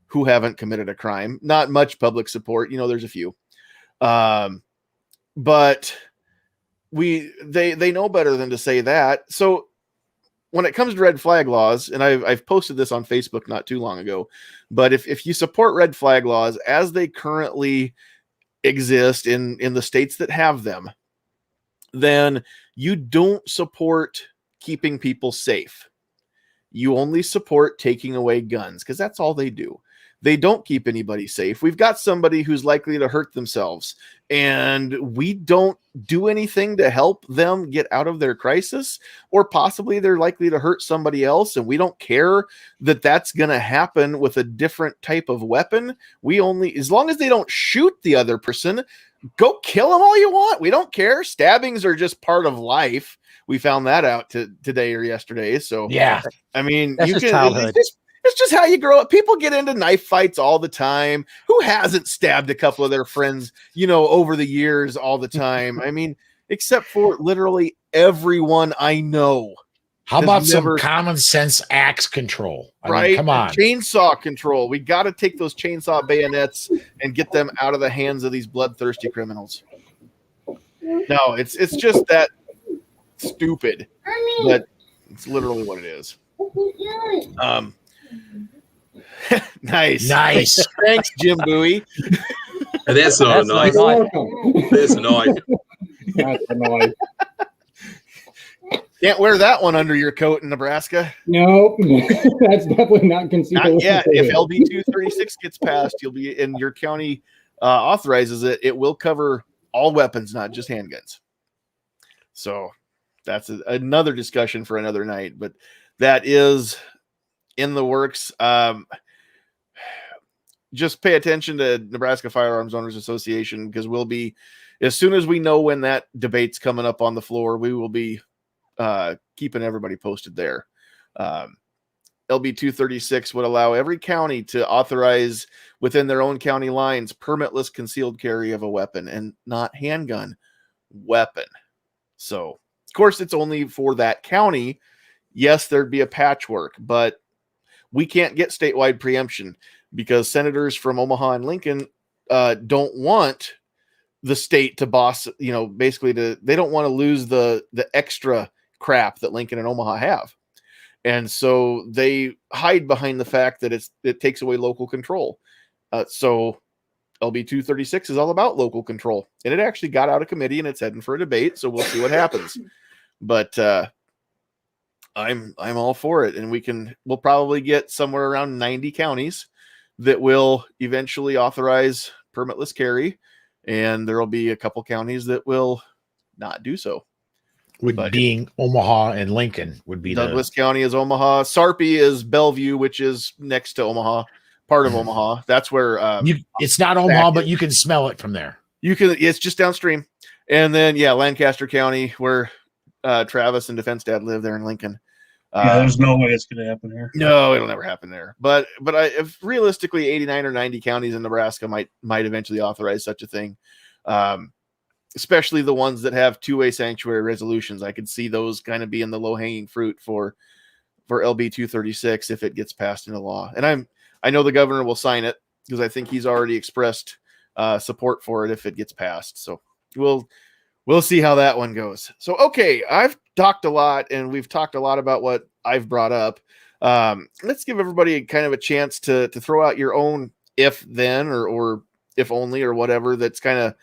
who haven't committed a crime. Not much public support. There's a few, but they know better than to say that. So when it comes to red flag laws, and I've posted this on Facebook not too long ago, but if you support red flag laws as they currently exist in the states that have them, then you don't support keeping people safe. You only support taking away guns, because that's all they do. They don't keep anybody safe. We've got somebody who's likely to hurt themselves, and we don't do anything to help them get out of their crisis, or possibly they're likely to hurt somebody else, and we don't care that that's going to happen with a different type of weapon. We only, as long as they don't shoot the other person, go kill them all you want. We don't care. Stabbings are just part of life. We found that out today or yesterday. So Yeah. I mean, That's just childhood. It's just how you grow up. People get into knife fights all the time. Who hasn't stabbed a couple of their friends, over the years all the time? I mean, except for literally everyone I know. How about some common sense axe control? I mean, come on. Chainsaw control. We got to take those chainsaw bayonets and get them out of the hands of these bloodthirsty criminals. No, it's just that stupid, but it's literally what it is. Nice. Thanks, Jim Bowie. That's not nice. That's annoying. That's annoying. Can't wear that one under your coat in Nebraska. Nope. That's definitely not concealed. Not yet. If LB 236 gets passed, you'll be, and your county authorizes it, it will cover all weapons, not just handguns. So that's another discussion for another night, but that is in the works. Just pay attention to Nebraska Firearms Owners Association, because we'll be, as soon as we know when that debate's coming up on the floor, we will be keeping everybody posted there. LB 236 would allow every county to authorize within their own county lines permitless concealed carry of a weapon, and not handgun, weapon. So, of course, it's only for that county. Yes, there'd be a patchwork, but we can't get statewide preemption because senators from Omaha and Lincoln don't want the state to boss, basically they don't want to lose the extra crap that Lincoln and Omaha have. And so they hide behind the fact that it takes away local control. So LB 236 is all about local control, and it actually got out of committee and it's heading for a debate. So we'll see what happens. But I'm all for it, and we'll probably get somewhere around 90 counties that will eventually authorize permitless carry, and there will be a couple counties that will not do so. Being Omaha and Lincoln would be Douglas County is Omaha. Sarpy is Bellevue, which is next to Omaha, part of Omaha. That's where it's not Omaha, but you can smell it from there. It's just downstream. And then Lancaster County, where Travis and Defense Dad live there in Lincoln. There's no way it's going to happen here. No, it'll never happen there. But if realistically 89 or 90 counties in Nebraska might eventually authorize such a thing. Especially the ones that have two-way sanctuary resolutions. I could see those kind of being the low-hanging fruit for LB 236 if it gets passed into law. And I know the governor will sign it because I think he's already expressed support for it if it gets passed. So we'll see how that one goes. So, okay, I've talked a lot, and we've talked a lot about what I've brought up. Let's give everybody kind of a chance to throw out your own if then or if only or whatever that's kind of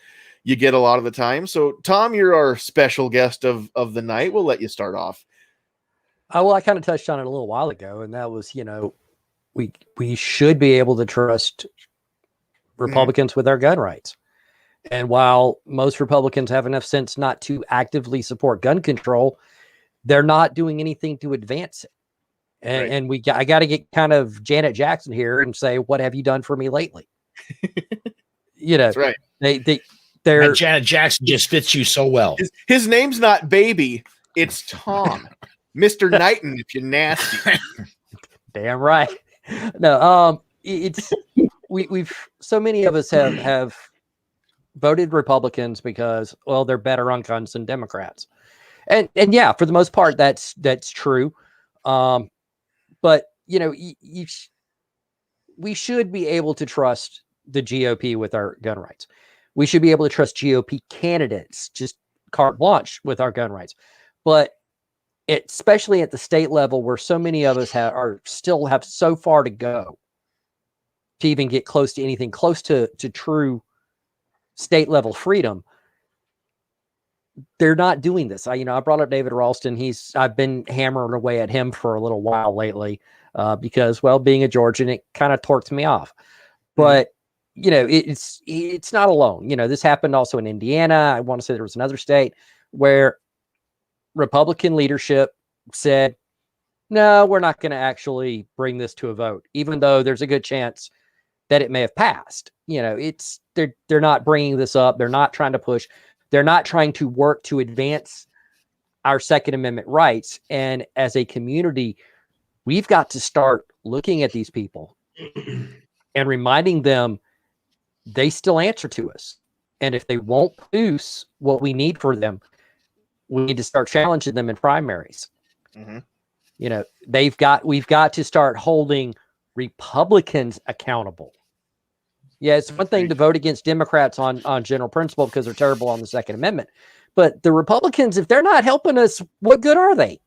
you get a lot of the time. So, Tom, you're our special guest of the night. We'll let you start off. Well, I kind of touched on it a little while ago, and that was, we should be able to trust Republicans with our gun rights. And while most Republicans have enough sense not to actively support gun control, they're not doing anything to advance it. And I got to get kind of Janet Jackson here and say, what have you done for me lately? That's right. They're Janet Jackson just fits you so well. His name's not Baby, it's Tom. Mr. Knighton, if you're nasty. Damn right. No, we've so many of us have voted Republicans because, well, they're better on guns than Democrats. And yeah, for the most part, that's true. But we should be able to trust the GOP with our gun rights. We should be able to trust GOP candidates, just carte blanche with our gun rights. But especially at the state level, where so many of us still have so far to go to even get close to anything close to true state level freedom, they're not doing this. I brought up David Ralston. I've been hammering away at him for a little while lately because, well, being a Georgian, it kind of torques me off. But it's not alone. This happened also in Indiana. I want to say there was another state where Republican leadership said, no, we're not going to actually bring this to a vote, even though there's a good chance that it may have passed. They're not bringing this up. They're not trying to push. They're not trying to work to advance our Second Amendment rights. And as a community, we've got to start looking at these people and reminding them they still answer to us. And if they won't produce what we need for them, we need to start challenging them in primaries. Mm-hmm. We've got to start holding Republicans accountable. Yeah, it's one thing to vote against Democrats on general principle because they're terrible on the Second Amendment. But the Republicans, if they're not helping us, what good are they?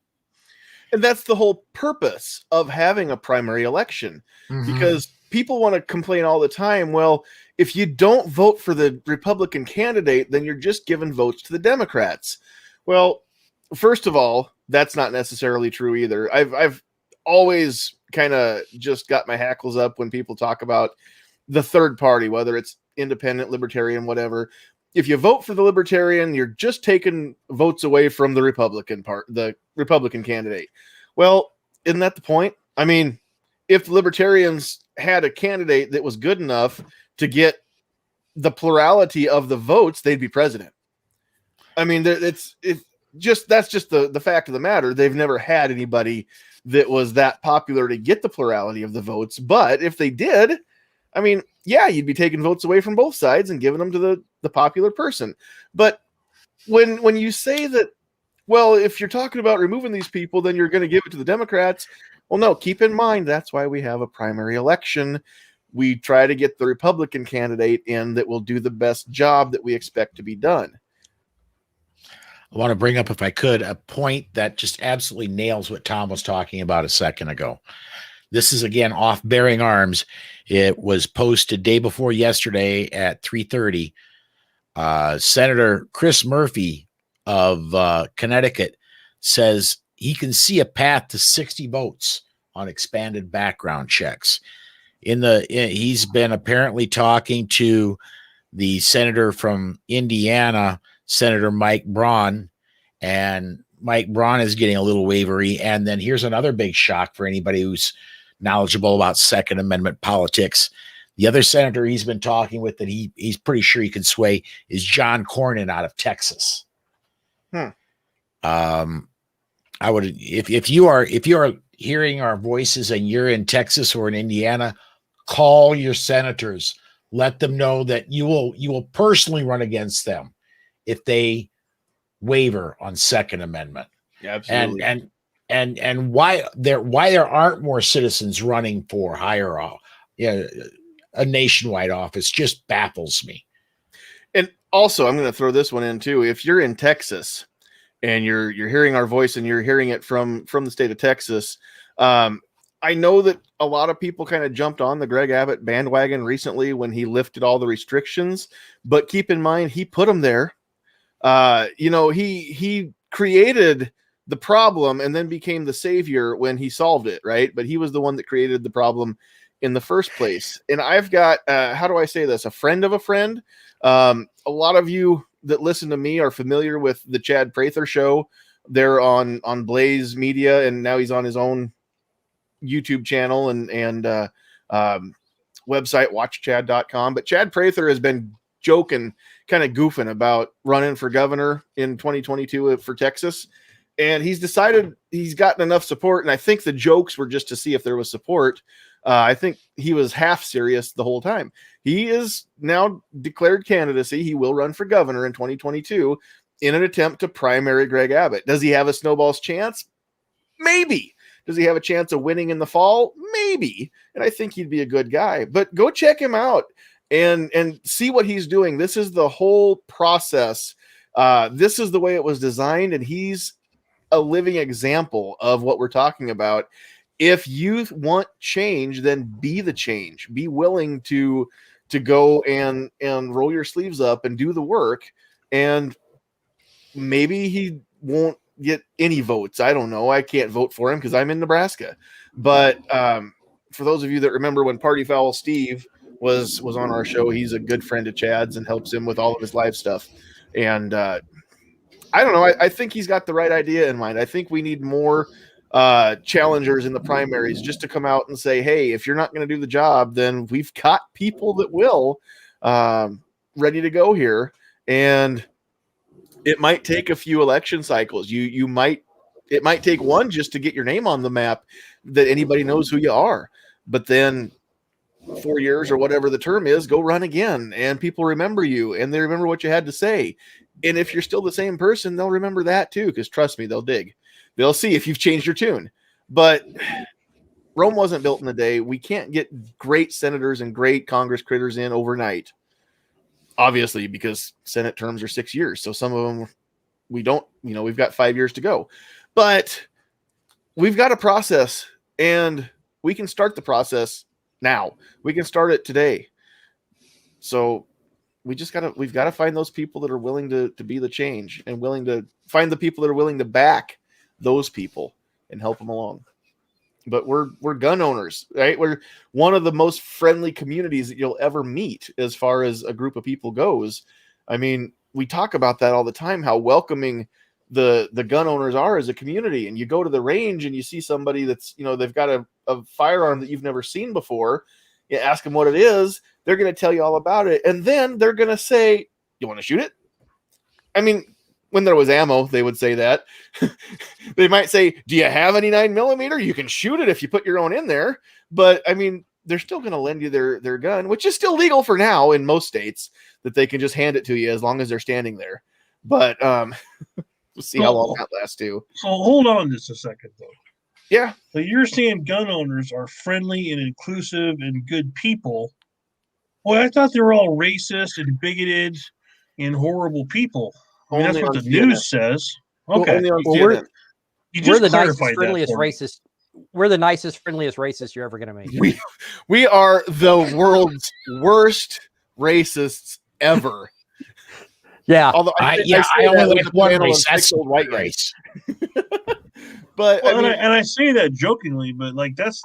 And that's the whole purpose of having a primary election, because people want to complain all the time. Well, if you don't vote for the Republican candidate, then you're just giving votes to the Democrats. Well, first of all, that's not necessarily true either. I've always kind of just got my hackles up when people talk about the third party, whether it's independent, libertarian, whatever. If you vote for the libertarian, you're just taking votes away from the Republican candidate. Well, isn't that the point? I mean, if the libertarians had a candidate that was good enough to get the plurality of the votes, they'd be president. I mean, that's just the fact of the matter. They've never had anybody that was that popular to get the plurality of the votes. But if they did, I mean, yeah, you'd be taking votes away from both sides and giving them to the popular person. But when you say that, well, if you're talking about removing these people, then you're going to give it to the Democrats. Well, no, keep in mind, that's why we have a primary election. We try to get the Republican candidate in that will do the best job that we expect to be done. I want to bring up, if I could, a point that just absolutely nails what Tom was talking about a second ago. This is, again, off Bearing Arms. It was posted day before yesterday at 3:30. Senator Chris Murphy of Connecticut says he can see a path to 60 votes on expanded background checks. He's been apparently talking to the senator from Indiana, Senator Mike Braun, and Mike Braun is getting a little wavery. And then here's another big shock for anybody who's knowledgeable about Second Amendment politics. The other senator he's been talking with that he's pretty sure he can sway is John Cornyn out of Texas. I would, if you are hearing our voices and you're in Texas or in Indiana, call your senators. Let them know that you will personally run against them if they waver on Second Amendment. Yeah, absolutely. And why there aren't more citizens running for higher, a nationwide office just baffles me. And also, I'm going to throw this one in too. If you're in Texas and you're hearing our voice and you're hearing it from the state of Texas, I know that a lot of people kind of jumped on the Greg Abbott bandwagon recently when he lifted all the restrictions, but keep in mind, he put them there. He created the problem and then became the savior when he solved it, right? But he was the one that created the problem in the first place. And I've got, how do I say this? A friend of a friend. A lot of you that listen to me are familiar with the Chad Prather show. They're on Blaze Media, and now he's on his own YouTube channel and website, watchchad.com. But Chad Prather has been joking, kind of goofing about running for governor in 2022 for Texas. And he's decided he's gotten enough support. And I think the jokes were just to see if there was support. I think he was half serious the whole time. He is now declared candidacy. He will run for governor in 2022 in an attempt to primary Greg Abbott. Does he have a snowball's chance? Maybe. Does he have a chance of winning in the fall? Maybe. And I think he'd be a good guy. But go check him out and see what he's doing. This is the whole process. This is the way it was designed, and he's a living example of what we're talking about. If you want change, then be the change. Be willing to go and roll your sleeves up and do the work. And maybe he won't get any votes. I don't know. I can't vote for him because I'm in Nebraska. But for those of you that remember when Party Foul Steve was on our show, he's a good friend of Chad's and helps him with all of his live stuff. And I don't know. I think he's got the right idea in mind. I think we need more challengers in the primaries just to come out and say, hey, if you're not going to do the job, then we've got people that will ready to go here. And it might take a few election cycles. It might take one just to get your name on the map that anybody knows who you are. But then 4 years or whatever the term is, go run again and people remember you and they remember what you had to say. And if you're still the same person, they'll remember that too, because trust me, they'll dig. They'll see if you've changed your tune. But Rome wasn't built in a day. We can't get great senators and great Congress critters in overnight. Obviously, because Senate terms are 6 years. So some of them we don't, we've got 5 years to go. But we've got a process, and we can start the process now. We can start it today. So we've got to find those people that are willing to be the change, and willing to find the people that are willing to back those people and help them along. But we're gun owners, right? We're one of the most friendly communities that you'll ever meet as far as a group of people goes. I mean, we talk about that all the time, how welcoming the gun owners are as a community. And you go to the range and you see somebody that's, they've got a firearm that you've never seen before. You ask them what it is, they're going to tell you all about it. And then they're going to say, you want to shoot it? I mean, when there was ammo, they would say that. They might say, do you have any 9mm? You can shoot it if you put your own in there. But I mean, they're still going to lend you their gun, which is still legal for now in most states, that they can just hand it to you as long as they're standing there. But we'll see how long that lasts too. So hold on just a second, though. Yeah. So you're saying gun owners are friendly and inclusive and good people. Well, I thought they were all racist and bigoted and horrible people. I mean, that's what the news says. Okay. We're the nicest, friendliest racist. We're the nicest, friendliest racist you're ever going to meet. We are the world's worst racists ever. Yeah. Although I only like one race. That's white race. But Well, I mean, and I say that jokingly, but like that's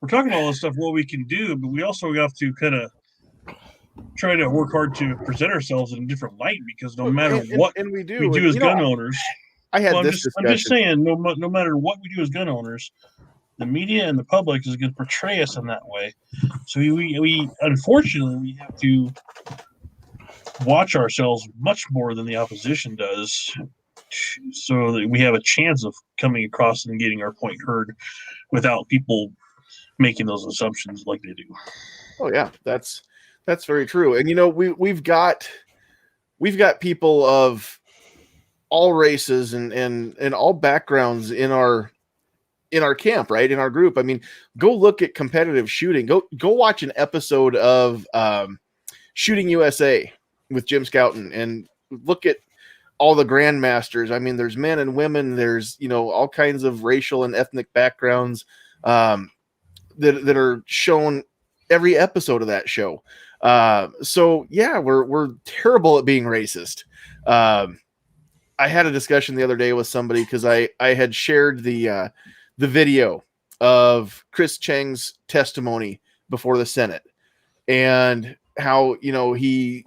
we're talking about all this stuff, what we can do, but we also have to kind of try to work hard to present ourselves in a different light, because no matter what and we we do, do and as you know, gun owners, I had well, this I'm just discussion. saying, no matter what we do as gun owners, the media and the public is going to portray us in that way. So we unfortunately we have to watch ourselves much more than the opposition does, so that we have a chance of coming across and getting our point heard without people making those assumptions like they do. Oh yeah, that's very true. And you know, we've got people of all races and all backgrounds in our camp, right? In our group. I mean, go look at competitive shooting. Go watch an episode of Shooting USA with Jim Scouten and look at all the grandmasters. I mean, there's men and women, there's, you know, all kinds of racial and ethnic backgrounds that are shown every episode of that show. So yeah, we're terrible at being racist. I had a discussion the other day with somebody because I had shared the video of Chris Cheng's testimony before the Senate and how, you know, he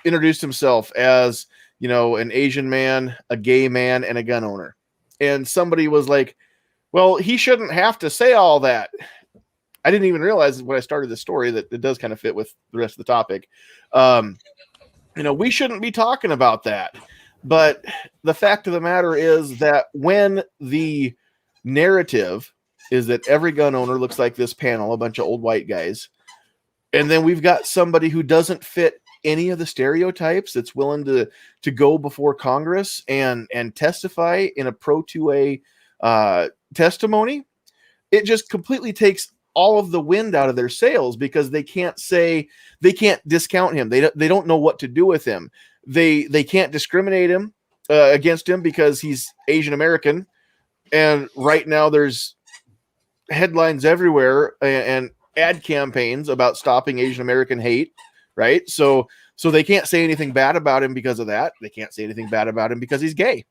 introduced himself as, you know, an Asian man, a gay man, and a gun owner. And somebody was like, well, he shouldn't have to say all that. I didn't even realize when I started the story that it does kind of fit with the rest of the topic. You know, we shouldn't be talking about that. But the fact of the matter is that when the narrative is that every gun owner looks like this panel, a bunch of old white guys, and then we've got somebody who doesn't fit any of the stereotypes that's willing to go before Congress and testify in a pro 2A testimony, it just completely takes all of the wind out of their sails because they can't discount him. They don't know what to do with him. They can't discriminate him against him because he's Asian American. And right now there's headlines everywhere and ad campaigns about stopping Asian American hate. Right. So they can't say anything bad about him because of that. They can't say anything bad about him because he's gay.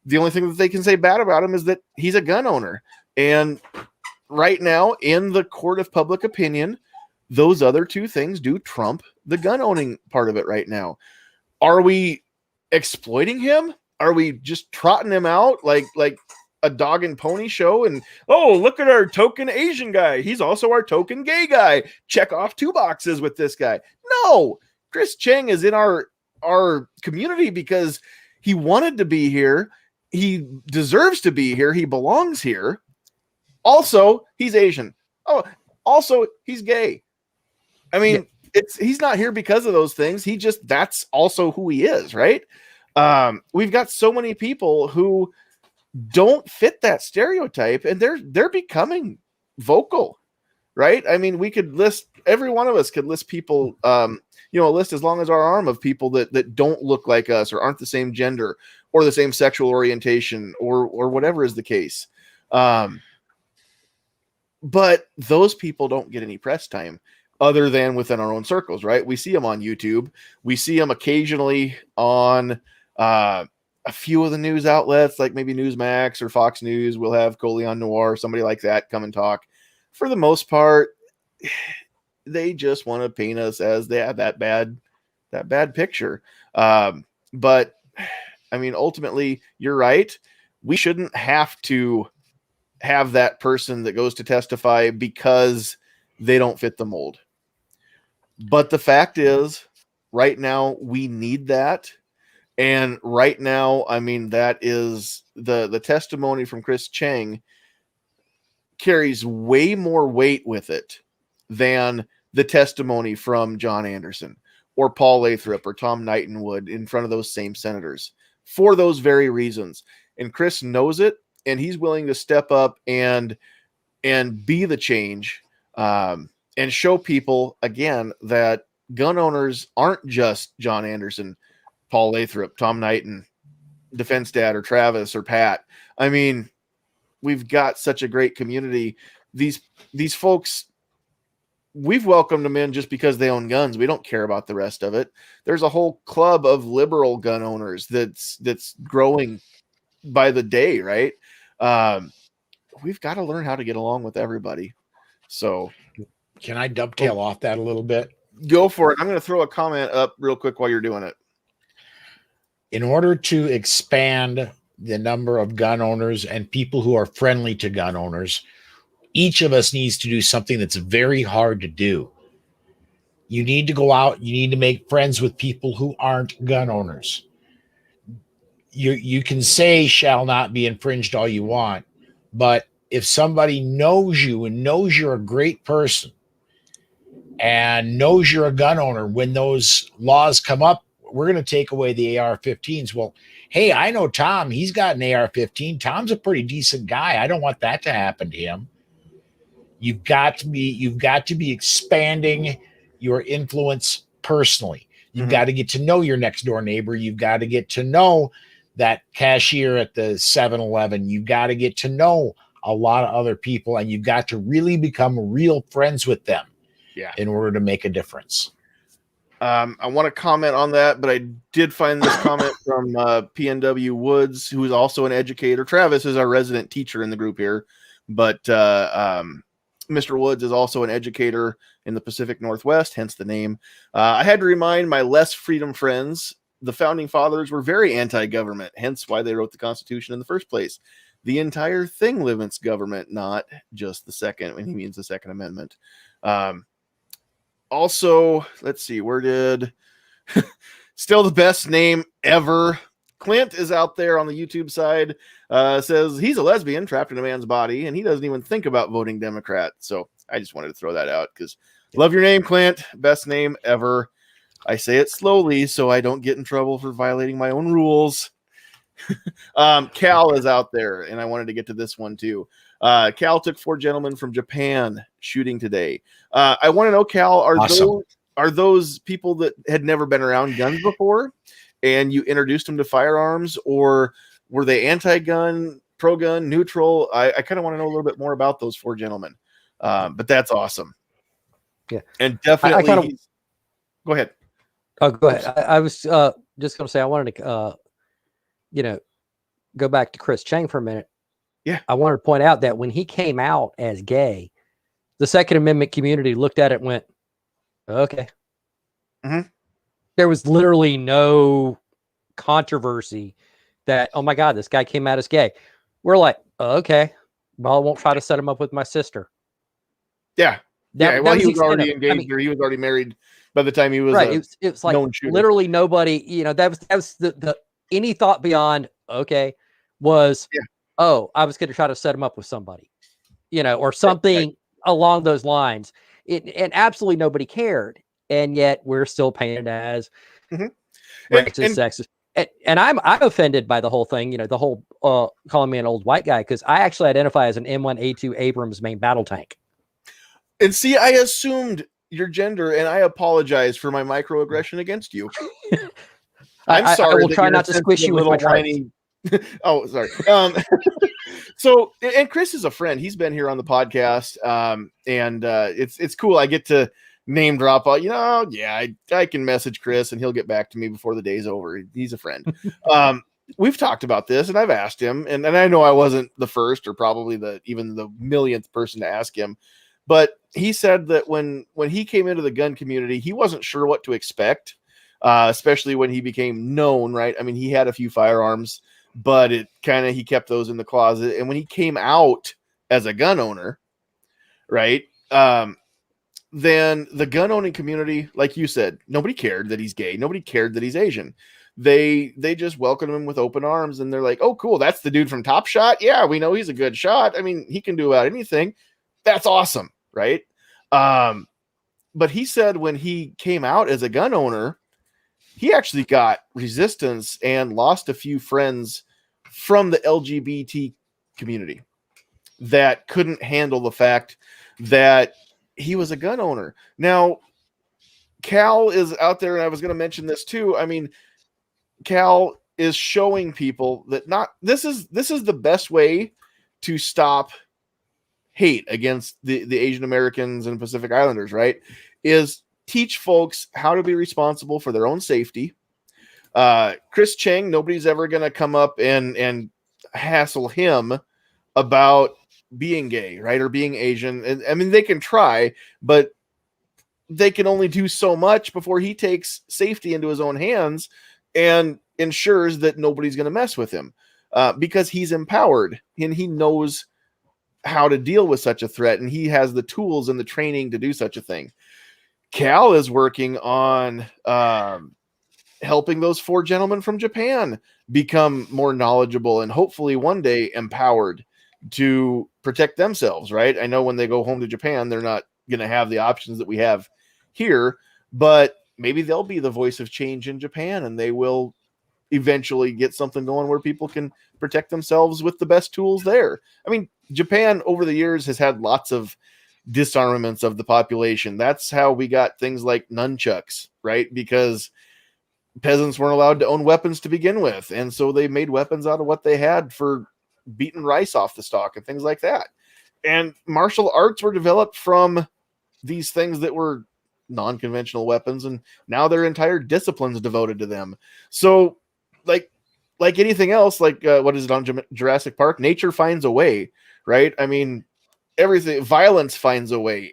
The only thing that they can say bad about him is that he's a gun owner. And right now, in the court of public opinion, those other two things do trump the gun owning part of it right now. Are we exploiting him? Are we just trotting him out like a dog and pony show? And, oh, look at our token Asian guy. He's also our token gay guy. Check off 2 boxes with this guy. No, Chris Cheng is in our community because he wanted to be here. He deserves to be here. He belongs here. Also, he's Asian. Oh, also, he's gay. I mean, he's not here because of those things. That's also who he is, right? We've got so many people who don't fit that stereotype, and they're becoming vocal, right? I mean, we could list, every one of us could list people, a list as long as our arm of people that don't look like us or aren't the same gender or the same sexual orientation or whatever is the case. But those people don't get any press time other than within our own circles, right? We see them on YouTube. We see them occasionally on a few of the news outlets, like maybe Newsmax or Fox News. We'll have Coleon Noir, somebody like that, come and talk. For the most part, they just want to paint us as they have that bad picture. But I mean, ultimately, you're right. We shouldn't have to have that person that goes to testify because they don't fit the mold. But the fact is, right now, we need that. And right now, I mean, that is the testimony from Chris Cheng carries way more weight with it than the testimony from John Anderson or Paul Lathrop or Tom Knightonwood in front of those same senators for those very reasons. And Chris knows it, and he's willing to step up and be the change and show people again that gun owners aren't just John Anderson, Paul Lathrop, Tom Knighton, Defense Dad, or Travis or Pat. I mean, we've got such a great community. These folks, we've welcomed them in just because they own guns. We don't care about the rest of it. There's a whole club of liberal gun owners that's growing by the day, right? We've got to learn how to get along with everybody. So Can I dovetail off that a little bit? go for it. I'm going to throw a comment up real quick while you're doing it. In order to expand the number of gun owners and people who are friendly to gun owners, each of us needs to do something that's very hard to do. You need to go out, you need to make friends with people who aren't gun owners. You can say shall not be infringed all you want, but if somebody knows you and knows you're a great person and knows you're a gun owner, when those laws come up, we're going to take away the AR-15s. Well, hey, I know Tom. He's got an AR-15. Tom's a pretty decent guy. I don't want that to happen to him. You've got to be expanding your influence personally. You've got to get to know your next door neighbor. You've got to get to know that cashier at the 7-Eleven. You've got to get to know a lot of other people, and you've got to really become real friends with them in order to make a difference. I want to comment on that, but I did find this comment from PNW Woods, who is also an educator. Travis is our resident teacher in the group here, but Mr. Woods is also an educator in the Pacific Northwest, hence the name. I had to remind my less freedom friends, the founding fathers were very anti-government, hence why they wrote the Constitution in the first place. The entire thing limits government, not just the second, when he means the Second Amendment. Also, let's see, where did still the best name ever. Clint is out there on the YouTube side, says he's a lesbian trapped in a man's body, and he doesn't even think about voting Democrat. So I just wanted to throw that out because love your name, Clint. Best name ever. I say it slowly so I don't get in trouble for violating my own rules. Cal is out there, and I wanted to get to this one too. Cal took 4 gentlemen from Japan shooting today. I want to know, Cal, are those people that had never been around guns before, and you introduced them to firearms, or were they anti-gun, pro-gun, neutral? I kind of want to know a little bit more about those 4 gentlemen. But that's awesome. Yeah, and definitely. Go ahead. Oh, go ahead. I was just going to say I wanted to, go back to Chris Chang for a minute. Yeah, I wanted to point out that when he came out as gay, the Second Amendment community looked at it and went, "Okay." There was literally no controversy that, "Oh my God, this guy came out as gay." We're like, "Okay, well, I won't try to set him up with my sister." Yeah. Well, he was already engaged, or he was already married by the time he was right. It was like literally nobody. That was the any thought beyond okay was, oh, I was going to try to set him up with somebody, or something along those lines. And absolutely nobody cared, and yet we're still painted as racist, sexist. And I'm offended by the whole thing. The whole calling me an old white guy, because I actually identify as an M1A2 Abrams main battle tank. And see, I assumed your gender, and I apologize for my microaggression against you. I'm sorry. I will try not to squish you with my whiny. Oh, sorry. So, and Chris is a friend. He's been here on the podcast, and it's cool. I get to name drop. I can message Chris, and he'll get back to me before the day's over. He's a friend. We've talked about this, and I've asked him, and I know I wasn't the first, or probably even the millionth person to ask him. But he said that when he came into the gun community, he wasn't sure what to expect, especially when he became known, right? I mean, he had a few firearms, but he kept those in the closet. And when he came out as a gun owner, right, then the gun owning community, like you said, nobody cared that he's gay. Nobody cared that he's Asian. They just welcomed him with open arms, and they're like, oh, cool, that's the dude from Top Shot. Yeah, we know he's a good shot. I mean, he can do about anything. That's awesome. Right. But he said when he came out as a gun owner, he actually got resistance and lost a few friends from the LGBT community that couldn't handle the fact that he was a gun owner. Now, Cal is out there, and I was going to mention this too. I mean, Cal is showing people that this is the best way to stop hate against the Asian Americans and Pacific Islanders, right? Is teach folks how to be responsible for their own safety. Chris Chang, nobody's ever going to come up and hassle him about being gay, right? Or being Asian. And I mean, they can try, but they can only do so much before he takes safety into his own hands and ensures that nobody's going to mess with him, because he's empowered and he knows how to deal with such a threat. And he has the tools and the training to do such a thing. Cal is working on helping those 4 gentlemen from Japan become more knowledgeable and hopefully one day empowered to protect themselves, right? I know when they go home to Japan, they're not going to have the options that we have here, but maybe they'll be the voice of change in Japan and they will eventually get something going where people can protect themselves with the best tools there. I mean, Japan over the years has had lots of disarmaments of the population. That's how we got things like nunchucks, right? Because peasants weren't allowed to own weapons to begin with. And so they made weapons out of what they had for beating rice off the stalk and things like that. And martial arts were developed from these things that were non-conventional weapons. And now there are entire disciplines devoted to them. So like anything else, like what is it on Jurassic Park? Nature finds a way, right? I mean, everything, violence finds a way,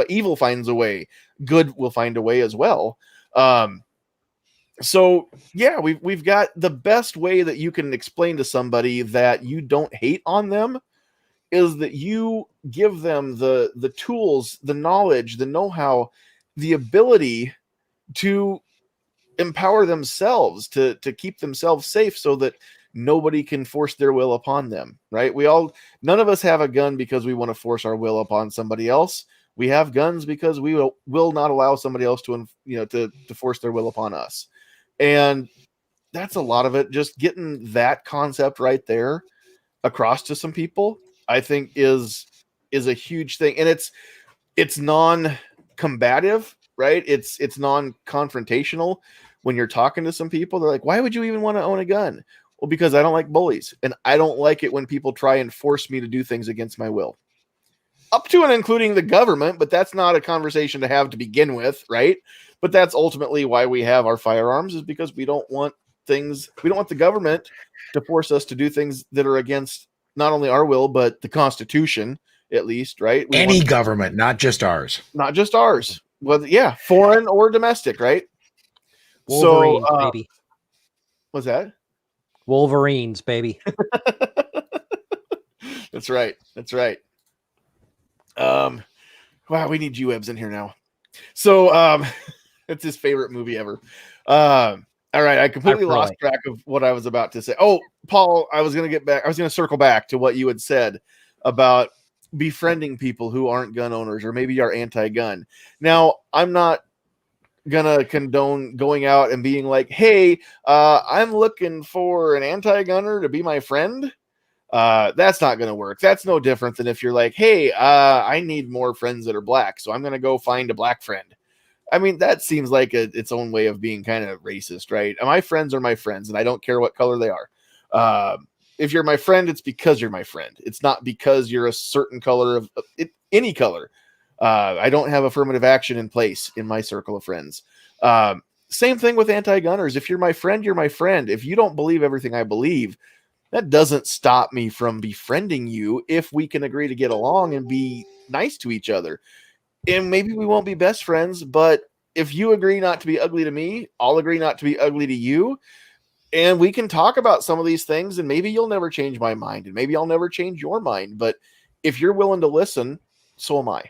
evil finds a way, good will find a way as well. So yeah, we've got the best way that you can explain to somebody that you don't hate on them is that you give them the tools, the knowledge, the know-how, the ability to empower themselves to keep themselves safe so that nobody can force their will upon them, right? None of us have a gun because we want to force our will upon somebody else. We have guns because we will not allow somebody else to force their will upon us. And that's a lot of it. Just getting that concept right there across to some people, I think is a huge thing. And it's non-combative, right? It's non-confrontational. When you're talking to some people, they're like, why would you even want to own a gun? Well, because I don't like bullies. And I don't like it when people try and force me to do things against my will. Up to and including the government, but that's not a conversation to have to begin with, right? But that's ultimately why we have our firearms, is because we don't want the government to force us to do things that are against not only our will, but the Constitution, at least, right? Any government, not just ours. Not just ours. Well, yeah, foreign or domestic, right? Wolverines, baby. What's that? Wolverines, baby. That's right. Wow, we need G-Webs in here now. So it's his favorite movie ever. All right, I completely lost track of what I was about to say. Oh, Paul, I was going to circle back to what you had said about befriending people who aren't gun owners or maybe are anti-gun. Now, I'm not gonna condone going out and being like, hey, I'm looking for an anti-gunner to be my friend. That's not gonna work. That's no different than if you're like, hey, I need more friends that are black, so I'm gonna go find a black friend. I mean, that seems like its own way of being kind of racist, right? My friends are my friends, and I don't care what color they are. If you're my friend, it's because you're my friend. It's not because you're a certain color of any color. I don't have affirmative action in place in my circle of friends. Same thing with anti-gunners. If you're my friend, you're my friend. If you don't believe everything I believe, that doesn't stop me from befriending you if we can agree to get along and be nice to each other. And maybe we won't be best friends, but if you agree not to be ugly to me, I'll agree not to be ugly to you. And we can talk about some of these things, and maybe you'll never change my mind, and maybe I'll never change your mind. But if you're willing to listen, so am I.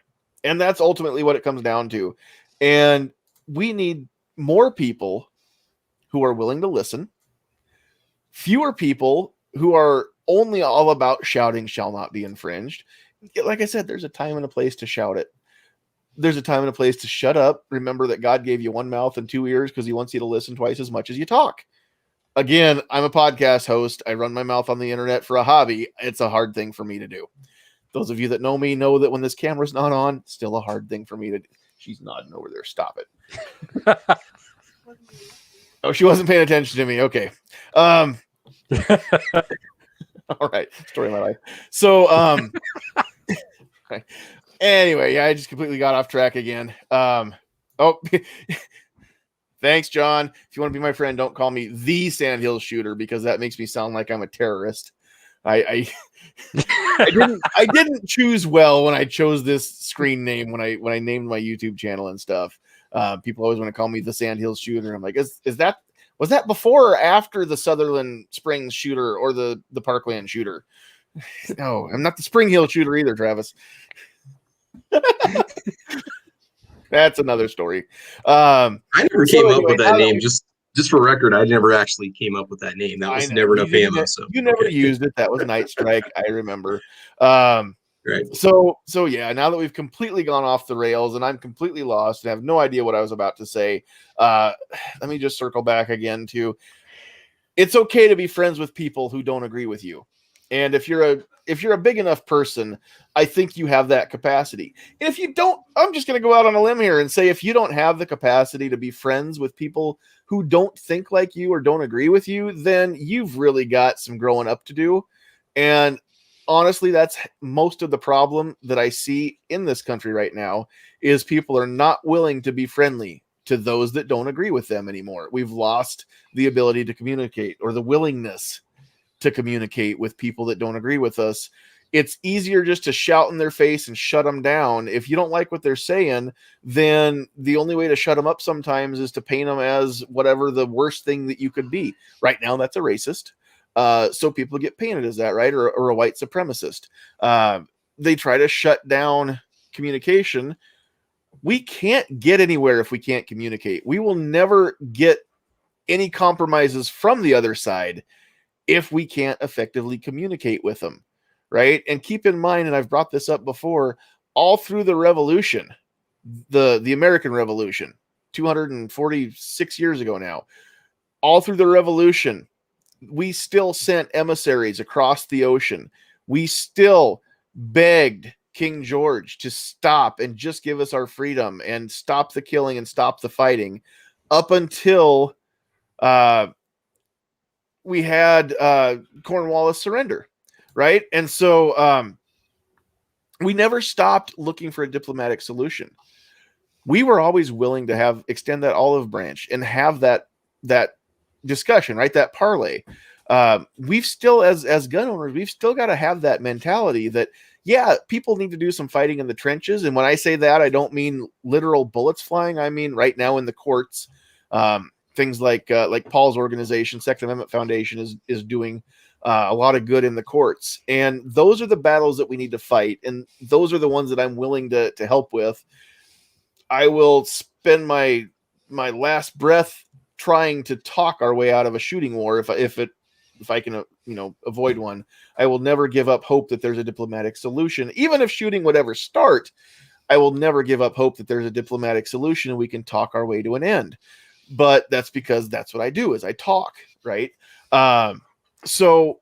And that's ultimately what it comes down to. And we need more people who are willing to listen, fewer people who are only all about shouting shall not be infringed. Like I said, there's a time and a place to shout it. There's a time and a place to shut up. Remember that God gave you one mouth and two ears because he wants you to listen twice as much as you talk. Again, I'm a podcast host. I run my mouth on the internet for a hobby. It's a hard thing for me to do. Those of you that know me know that when this camera's not on, still a hard thing for me to do. She's nodding over there. Stop it. Oh, she wasn't paying attention to me. Okay. All right. Story of my life. So, anyway, yeah, I just completely got off track again. Thanks, John. If you want to be my friend, don't call me the Sandhills shooter because that makes me sound like I'm a terrorist. I I didn't choose well when I chose this screen name when I named my YouTube channel and stuff. People always want to call me the Sandhills shooter. I'm like, was that before or after the Sutherland Springs shooter or the Parkland shooter? No, I'm not the Spring Hill shooter either, Travis. That's another story. I never came up with that name. we- Just for record, I never actually came up with that name. That was never enough ammo. So you never okay. used it. That was Night Strike. I remember. Right. So yeah, now that we've completely gone off the rails and I'm completely lost and have no idea what I was about to say, let me just circle back again to it's okay to be friends with people who don't agree with you. And if you're a big enough person, I think you have that capacity. And if you don't, I'm just going to go out on a limb here and say if you don't have the capacity to be friends with people who don't think like you or don't agree with you, then you've really got some growing up to do. And honestly, that's most of the problem that I see in this country right now is people are not willing to be friendly to those that don't agree with them anymore. We've lost the ability to communicate or the willingness to communicate with people that don't agree with us. It's easier just to shout in their face and shut them down. If you don't like what they're saying, then the only way to shut them up sometimes is to paint them as whatever the worst thing that you could be. Right now, that's a racist. So people get painted as that, right? Or a white supremacist. They try to shut down communication. We can't get anywhere if we can't communicate. We will never get any compromises from the other side if we can't effectively communicate with them, right? And keep in mind, and I've brought this up before, all through the revolution, the American Revolution, 246 years ago now, all through the revolution, we still sent emissaries across the ocean. We still begged King George to stop and just give us our freedom and stop the killing and stop the fighting up until we had Cornwallis surrender, right? And so we never stopped looking for a diplomatic solution. We were always willing to extend that olive branch and have that discussion, right? That parlay. We've still, as gun owners, we've still got to have that mentality that, yeah, people need to do some fighting in the trenches. And when I say that, I don't mean literal bullets flying. I mean right now in the courts, things like Paul's organization, Second Amendment Foundation, is doing a lot of good in the courts. And those are the battles that we need to fight. And those are the ones that I'm willing to help with. I will spend my last trying to talk our way out of a shooting war if I can avoid one. I will never give up hope that there's a diplomatic solution. Even if shooting would ever start, I will never give up hope that there's a diplomatic solution and we can talk our way to an end. But that's because that's what I do is I talk, right? So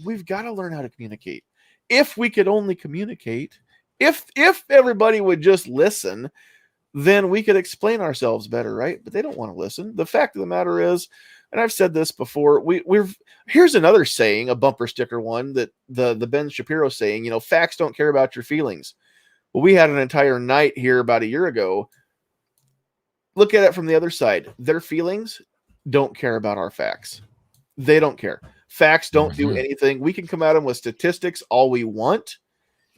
we've got to learn how to communicate. If we could only communicate, if everybody would just listen, then we could explain ourselves better, right? But they don't want to listen. The fact of the matter is, and I've said this before, here's another saying, a bumper sticker one, that the Ben Shapiro saying, facts don't care about your feelings. Well, we had an entire night here about a year ago. Look at it from the other side. Their feelings don't care about our facts. They don't care. Facts don't do anything. We can come at them with statistics all we want,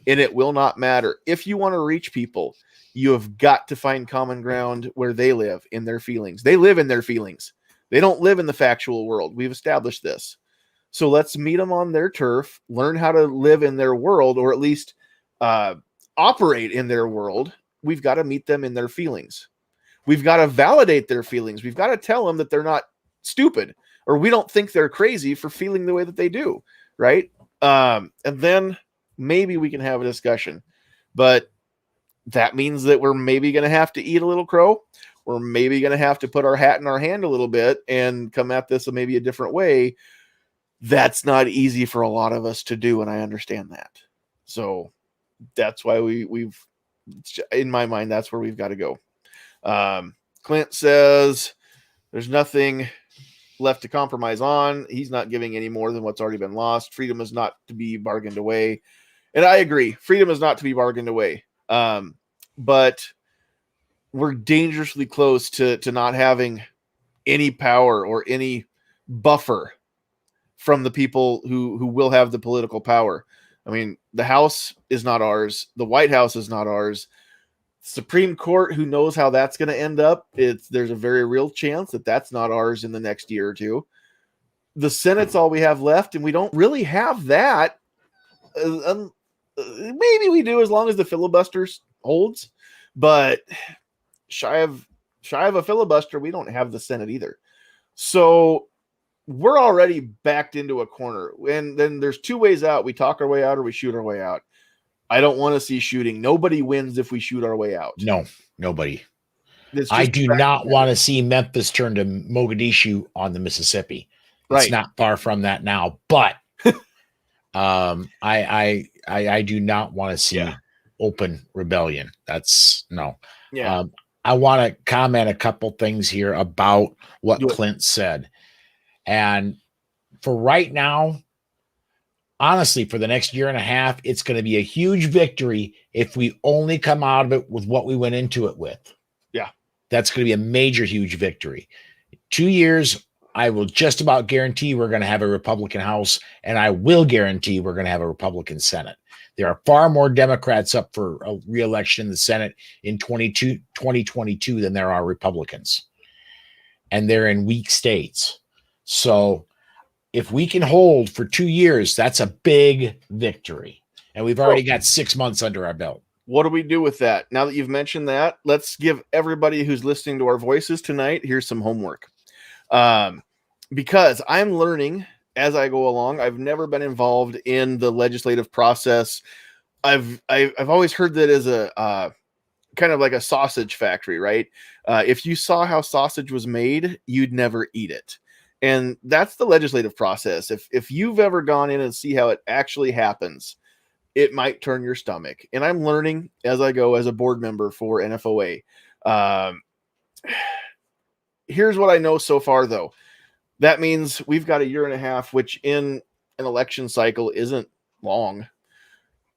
and it will not matter. If you want to reach people, you have got to find common ground where they live, in their feelings. They live in their feelings. They don't live in the factual world. We've established this. So let's meet them on their turf, learn how to live in their world, or at least operate in their world. We've got to meet them in their feelings. We've got to validate their feelings. We've got to tell them that they're not stupid, or we don't think they're crazy for feeling the way that they do, right? And then maybe we can have a discussion. But that means that we're maybe going to have to eat a little crow. We're maybe going to have to put our hat in our hand a little bit and come at this maybe a different way. That's not easy for a lot of us to do, and I understand that. So that's why we've, in my mind, that's where we've got to go. Clint says there's nothing left to compromise on. He's not giving any more than what's already been lost. Freedom is not to be bargained away. And I agree. Freedom is not to be bargained away. But we're dangerously close to not having any power or any buffer from the people who will have the political power. I mean, the House is not ours. The White House is not ours. Supreme Court, who knows how that's going to end up? There's a very real chance that that's not ours in the next year or two. The Senate's all we have left, and we don't really have that. Maybe we do as long as the filibuster holds, but shy of a filibuster, we don't have the Senate either. So we're already backed into a corner. And then there's two ways out. We talk our way out or we shoot our way out. I don't want to see shooting. Nobody wins if we shoot our way out. No, nobody. I do not want to see Memphis turn to Mogadishu on the Mississippi. It's not far from that now, but I do not want to see open rebellion. That's no. Yeah. I want to comment a couple things here about what Clint said. And for right now, honestly, for the next year and a half, it's going to be a huge victory if we only come out of it with what we went into it with. Yeah. That's going to be a major, huge victory. 2 years, I will just about guarantee we're going to have a Republican House, and I will guarantee we're going to have a Republican Senate. There are far more Democrats up for a re-election in the Senate in 2022 than there are Republicans. And they're in weak states. So if we can hold for 2 years, that's a big victory. And we've already got 6 months under our belt. What do we do with that? Now that you've mentioned that, let's give everybody who's listening to our voices tonight, here's some homework. Because I'm learning as I go along. I've never been involved in the legislative process. I've always heard that as a kind of like a sausage factory, right? If you saw how sausage was made, you'd never eat it. And that's the legislative process. If you've ever gone in and see how it actually happens, it might turn your stomach. And I'm learning as I go as a board member for NFOA. Here's what I know so far, though. That means we've got a year and a half, which in an election cycle isn't long.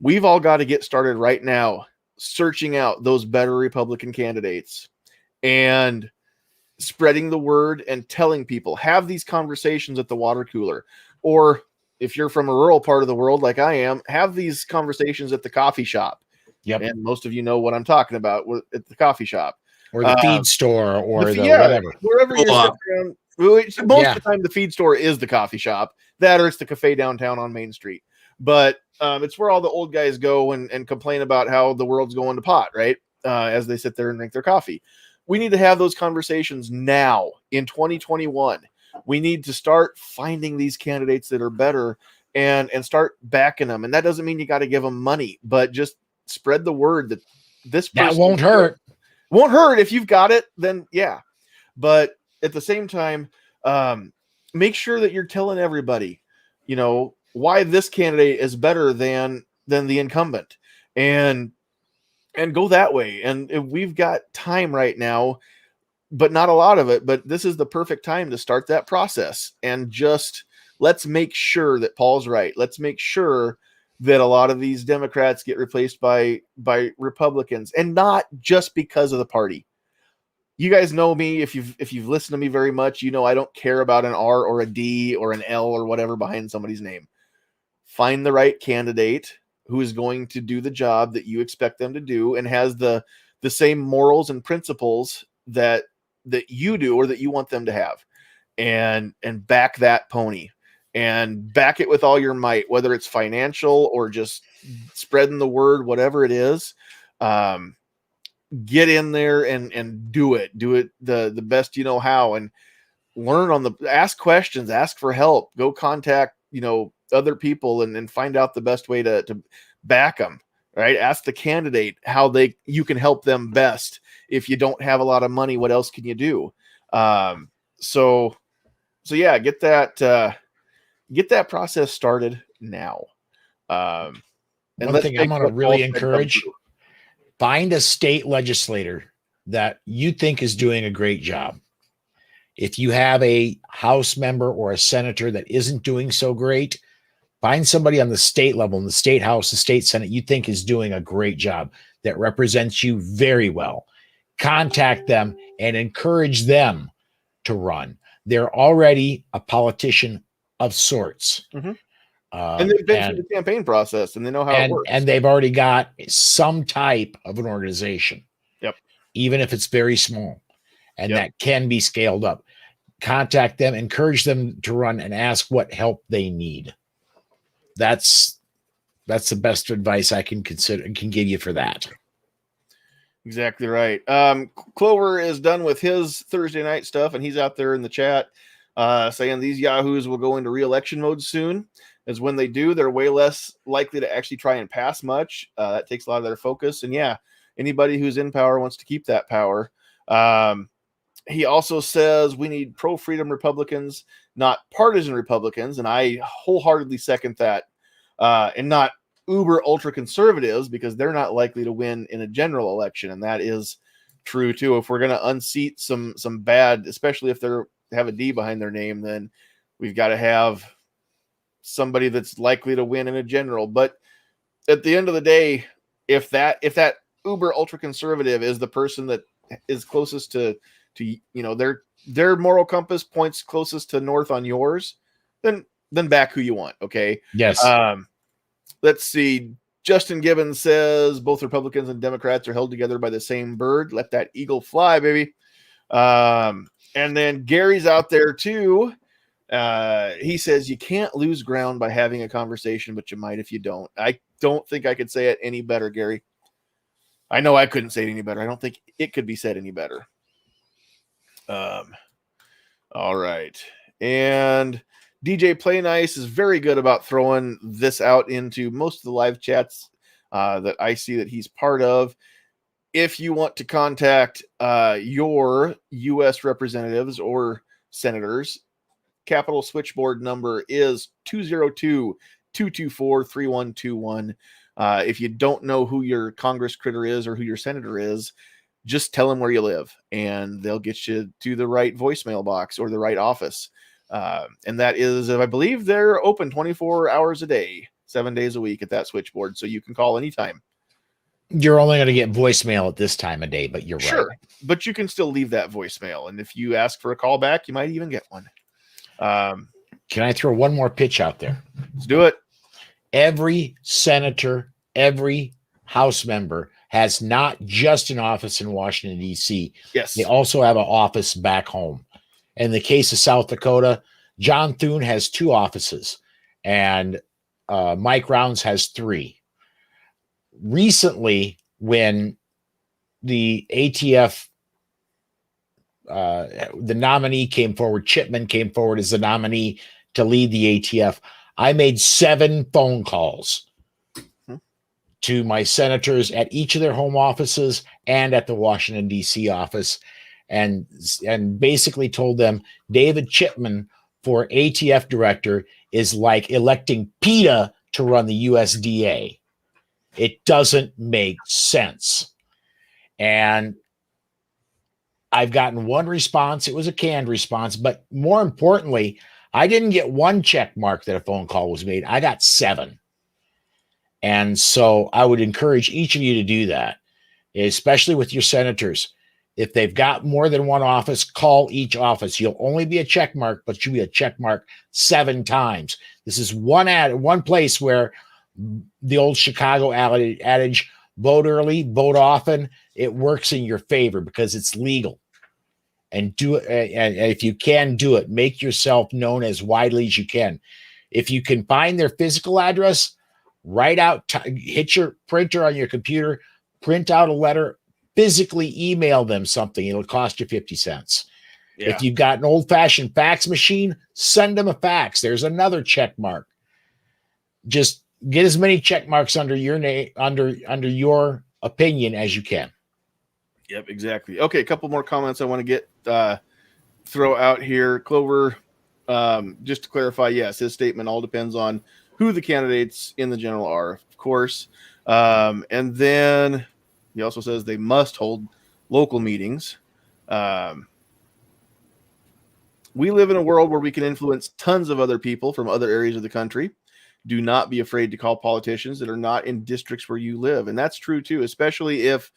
We've all got to get started right now, searching out those better Republican candidates and spreading the word and telling people, have these conversations at the water cooler. Or if you're from a rural part of the world like I am, have these conversations at the coffee shop. Yep. And most of you know what I'm talking about at the coffee shop. Or the feed store or whatever. Wherever you're sitting around. Most of the time, the feed store is the coffee shop. That or it's the cafe downtown on Main Street. But it's where all the old guys go and complain about how the world's going to pot, right? As they sit there and drink their coffee. We need to have those conversations now in 2021. We need to start finding these candidates that are better and start backing them. And that doesn't mean you got to give them money, but just spread the word that this person won't hurt. Won't hurt if you've got it, then yeah. But at the same time, make sure that you're telling everybody, why this candidate is better than the incumbent, and go that way. And we've got time right now, but not a lot of it. But this is the perfect time to start that process. And just let's make sure that Paul's right. Let's make sure that a lot of these Democrats get replaced by Republicans, and not just because of the party. You guys know me. If you've listened to me very much, I don't care about an R or a D or an L or whatever behind somebody's name. Find the right candidate who is going to do the job that you expect them to do and has the same morals and principles that you do or that you want them to have, and back that pony and back it with all your might, whether it's financial or just spreading the word, whatever it is. Get in there and do it the best you know how, and learn ask questions, ask for help, go contact other people and find out the best way to back them, right? Ask the candidate how you can help them best. If you don't have a lot of money, what else can you do? So yeah, get that process started now. And one thing I'm going to really encourage: find a state legislator that you think is doing a great job. If you have a House member or a senator that isn't doing so great, find somebody on the state level, in the state House, the state Senate, you think is doing a great job, that represents you very well. Contact them and encourage them to run. They're already a politician of sorts. Mhm. And they've been through the campaign process, and they know how it works. And they've already got some type of an organization. Yep. Even if it's very small, and Yep. that can be scaled up. Contact them, encourage them to run, and ask what help they need. That's the best advice I can give you for that. Exactly right. Clover is done with his Thursday night stuff, and he's out there in the chat saying these yahoos will go into re-election mode soon, as when they do, they're way less likely to actually try and pass much. That takes a lot of their focus. And yeah, anybody who's in power wants to keep that power. He also says we need pro-freedom Republicans, not partisan Republicans, and I wholeheartedly second that. And not uber ultra conservatives, because they're not likely to win in a general election, and that is true too. If we're going to unseat some bad, especially if they have a D behind their name, then we've got to have somebody that's likely to win in a general. But at the end of the day, if that uber ultra conservative is the person that is closest to their moral compass points closest to north on yours, then back who you want. Okay. Yes. Let's see. Justin Gibbons says both Republicans and Democrats are held together by the same bird. Let that eagle fly, baby. And then Gary's out there too. He says you can't lose ground by having a conversation, but you might if you don't. I don't think I could say it any better, Gary. I know I couldn't say it any better. I don't think it could be said any better. All right. And DJ Play Nice is very good about throwing this out into most of the live chats that I see that he's part of. If you want to contact your U.S. representatives or senators, Capitol switchboard number is 202-224-3121. If you don't know who your Congress critter is or who your senator is, just tell them where you live, and they'll get you to the right voicemail box or the right office. And that is, I believe they're open 24 hours a day, 7 days a week at that switchboard. So you can call anytime. You're only going to get voicemail at this time of day, but you're sure, right. But you can still leave that voicemail. And if you ask for a call back, you might even get one. Can I throw one more pitch out there? Let's do it. Every senator, every House member has not just an office in Washington, D.C. Yes. They also have an office back home. In the case of South Dakota, John Thune has 2 offices, and Mike Rounds has 3. Recently, when the ATF, the nominee came forward, Chipman came forward as the nominee to lead the ATF, I made 7 phone calls to my senators at each of their home offices and at the Washington, D.C. office, and basically told them David Chipman for ATF director is like electing PETA to run the USDA. It doesn't make sense. And I've gotten one response. It was a canned response, but more importantly, I didn't get 1 check mark that a phone call was made. I got 7. And so I would encourage each of you to do that, especially with your senators. If they've got more than 1 office, call each office. You'll only be a check mark, but you'll be a check mark 7 times. This is one place where the old Chicago adage, vote early, vote often, it works in your favor because it's legal. And do it. And if you can do it, make yourself known as widely as you can. If you can find their physical address, write out, hit your printer on your computer, print out a letter, physically email them something. It'll cost you 50 cents. Yeah. If you've got an old-fashioned fax machine, send them a fax. There's another check mark. Just get as many check marks under your name, under your opinion as you can. Yep, exactly. Okay, a couple more comments I want to get throw out here. Clover, just to clarify, yes, his statement all depends on who the candidates in the general are, of course. And then he also says they must hold local meetings. We live in a world where we can influence tons of other people from other areas of the country. Do not be afraid to call politicians that are not in districts where you live. And that's true too, especially if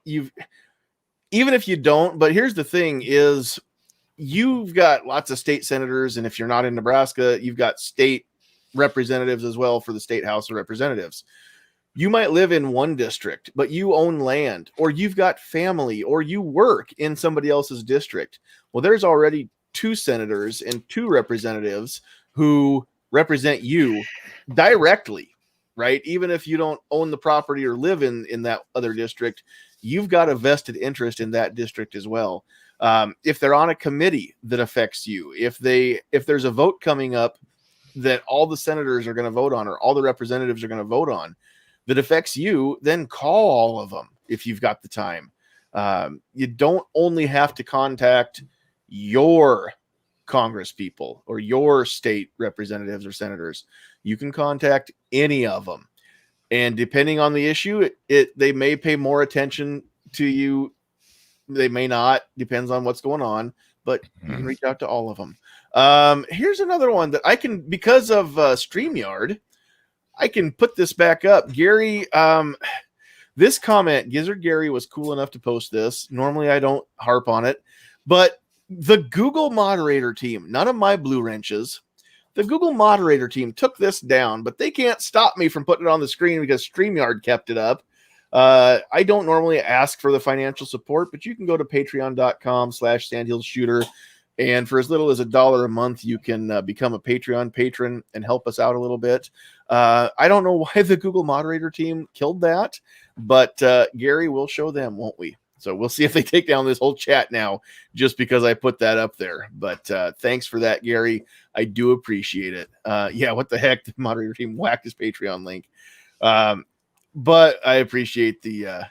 you've, even if you don't, but here's the thing is you've got lots of state senators, and if you're not in Nebraska, you've got state representatives as well for the state House of Representatives. You might live in one district, but you own land, or you've got family, or you work in somebody else's district. Well, there's already 2 senators and 2 representatives who represent you directly, right? Even if you don't own the property or live in that other district, you've got a vested interest in that district as well. If they're on a committee that affects you, if there's a vote coming up that all the senators are going to vote on, or all the representatives are going to vote on, that affects you, then call all of them if you've got the time. You don't only have to contact your Congress people or your state representatives or senators. You can contact any of them. And depending on the issue, they may pay more attention to you. They may not, depends on what's going on, but you can reach out to all of them. Here's another one that I can, because of StreamYard, I can put this back up. Gary, this comment, Gizzard Gary was cool enough to post this. Normally I don't harp on it, but the Google moderator team, none of my blue wrenches, the Google moderator team took this down, but they can't stop me from putting it on the screen because StreamYard kept it up. I don't normally ask for the financial support, but you can go to patreon.com/sandhillsshooter. And for as little as $1 a month, you can become a Patreon patron and help us out a little bit. I don't know why the Google moderator team killed that, but Gary, will show them, won't we? So we'll see if they take down this whole chat now, just because I put that up there. But thanks for that, Gary. I do appreciate it. Yeah, what the heck? The moderator team whacked his Patreon link. But I appreciate the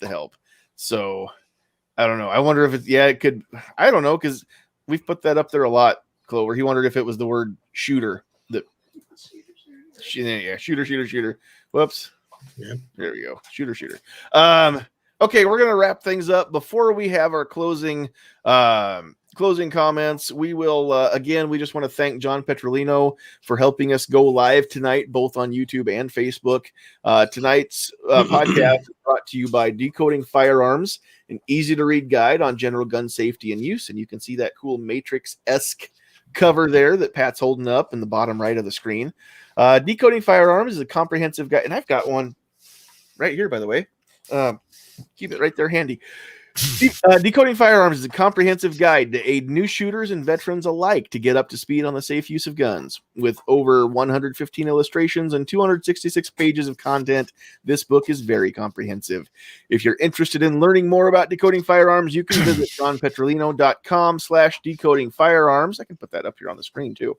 help. So I don't know. I wonder if it could. I don't know, because we've put that up there a lot, Clover. He wondered if it was the word shooter. Shooter. Whoops. Yeah. There we go. Shooter. Okay, we're gonna wrap things up. Before we have our closing comments, we will again, we just want to thank John Petrolino for helping us go live tonight, both on YouTube and Facebook. Tonight's podcast is brought to you by Decoding Firearms, an easy to read guide on general gun safety and use. And you can see that cool Matrix-esque cover there that Pat's holding up in the bottom right of the screen. Decoding Firearms is a comprehensive guide, and I've got one right here, by the way. Keep it right there handy. Decoding Firearms is a comprehensive guide to aid new shooters and veterans alike to get up to speed on the safe use of guns. With over 115 illustrations and 266 pages of content, this book is very comprehensive. If you're interested in learning more about Decoding Firearms, you can visit johnpetrolino.com/decoding firearms. I can put that up here on the screen too.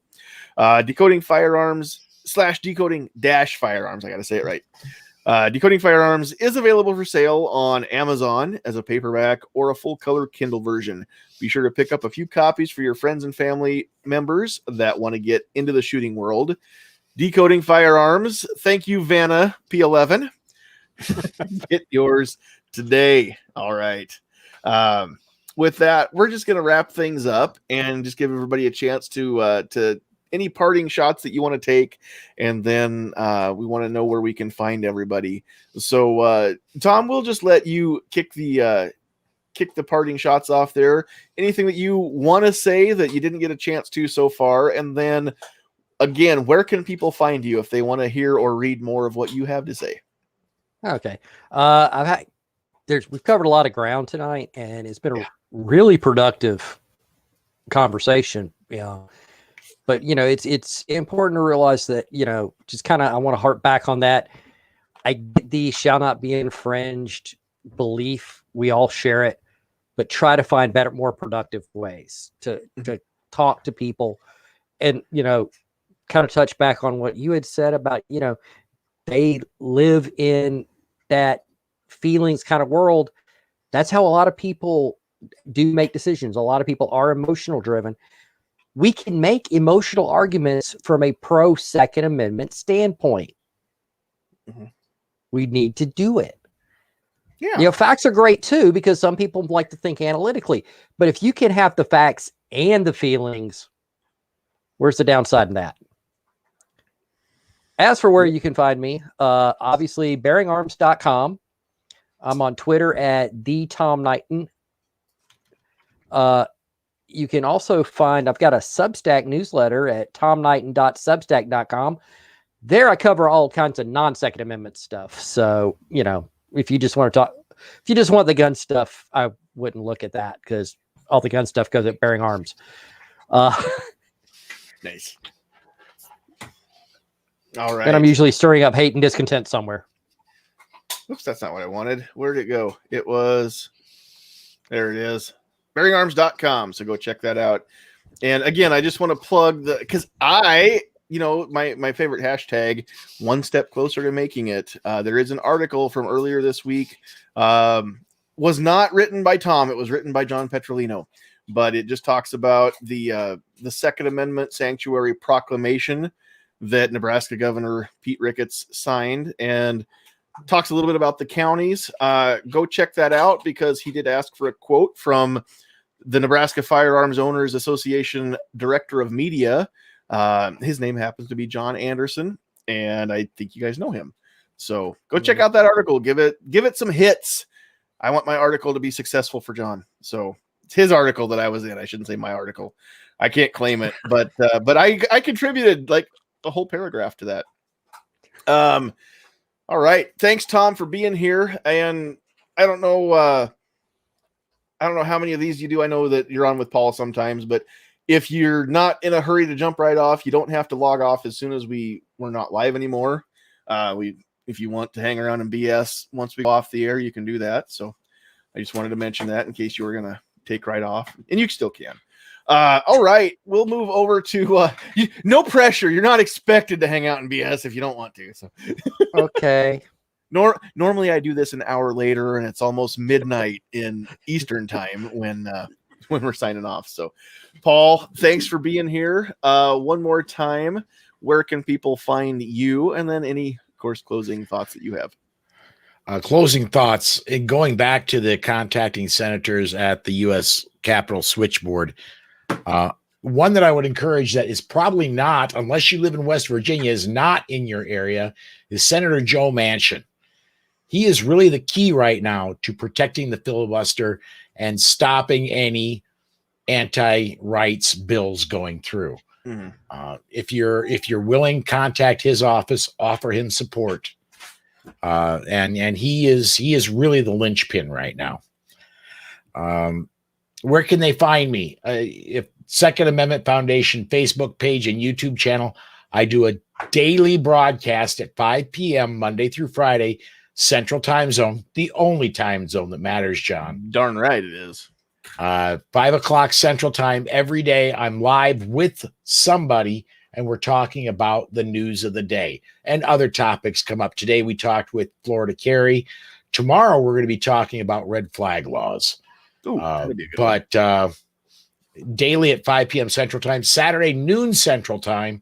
Decoding Firearms/decoding firearms. I got to say it right. Decoding Firearms is available for sale on Amazon as a paperback or a full color Kindle version. Be sure to pick up a few copies for your friends and family members that want to get into the shooting world. Decoding Firearms. Thank you, Vanna P11. Get yours today. All right. With that, we're just going to wrap things up and just give everybody a chance to any parting shots that you want to take, and then we want to know where we can find everybody. So Tom, we'll just let you kick the parting shots off there. Anything that you want to say that you didn't get a chance to so far, and then again, where can people find you if they want to hear or read more of what you have to say? Okay. We've covered a lot of ground tonight, and it's been a really productive conversation. But, it's important to realize that, just kind of, I want to harp back on that. I get the shall not be infringed belief. We all share it, but try to find better, more productive ways to talk to people and, kind of touch back on what you had said about, they live in that feelings kind of world. That's how a lot of people do make decisions. A lot of people are emotional driven. We can make emotional arguments from a pro Second Amendment standpoint. Mm-hmm. We need to do it. Yeah. Facts are great too, because some people like to think analytically, but if you can have the facts and the feelings, where's the downside in that? As for where you can find me, obviously bearingarms.com. I'm on Twitter at the Tom Knighton. you can also find, I've got a Substack newsletter at tomknighton.substack.com. There I cover all kinds of non-Second Amendment stuff. So, if you just want to talk, if you just want the gun stuff, I wouldn't look at that because all the gun stuff goes at Bearing Arms. Nice. All right. And I'm usually stirring up hate and discontent somewhere. Oops, that's not what I wanted. Where did it go? It was, there it is, bearingarms.com. So go check that out. And again, I just want to plug because my favorite hashtag, one step closer to making it. There is an article from earlier this week. Was not written by Tom. It was written by John Petrolino, but it just talks about the Second Amendment Sanctuary Proclamation that Nebraska Governor Pete Ricketts signed, and talks a little bit about the counties. Go check that out because he did ask for a quote from the Nebraska Firearms Owners Association Director of Media. His name happens to be John Anderson, and I think you guys know him. So go check out that article. Give it some hits. I want my article to be successful for John. So it's his article that I was in. I shouldn't say my article. I can't claim it, but I contributed like a whole paragraph to that. All right. Thanks, Tom, for being here. And I don't know how many of these you do. I know that you're on with Paul sometimes, but if you're not in a hurry to jump right off, you don't have to log off as soon as we're not live anymore. If you want to hang around and BS once we go off the air, you can do that. So I just wanted to mention that in case you were going to take right off, and you still can. All right, we'll move over to no pressure. You're not expected to hang out and BS if you don't want to. So Okay. Normally I do this an hour later, and it's almost midnight in Eastern time when we're signing off. So, Paul, thanks for being here. One more time, where can people find you, and then any, of course, closing thoughts that you have? Closing thoughts, and going back to the contacting senators at the U.S. Capitol switchboard. One that I would encourage that is probably not, unless you live in West Virginia, is not in your area, is Senator Joe Manchin. He is really the key right now to protecting the filibuster and stopping any anti-rights bills going through. Mm-hmm. If you're willing, contact his office, offer him support. And he is really the linchpin right now. Where can they find me? If Second Amendment Foundation Facebook page and YouTube channel, I do a daily broadcast at 5 p.m. Monday through Friday, Central Time Zone, the only time zone that matters, John. Darn right it is. 5 o'clock Central Time every day. I'm live with somebody, and we're talking about the news of the day, and other topics come up. Today we talked with Florida Carey. Tomorrow we're going to be talking about red flag laws. Ooh, but daily at 5 p.m. Central Time, Saturday noon Central Time,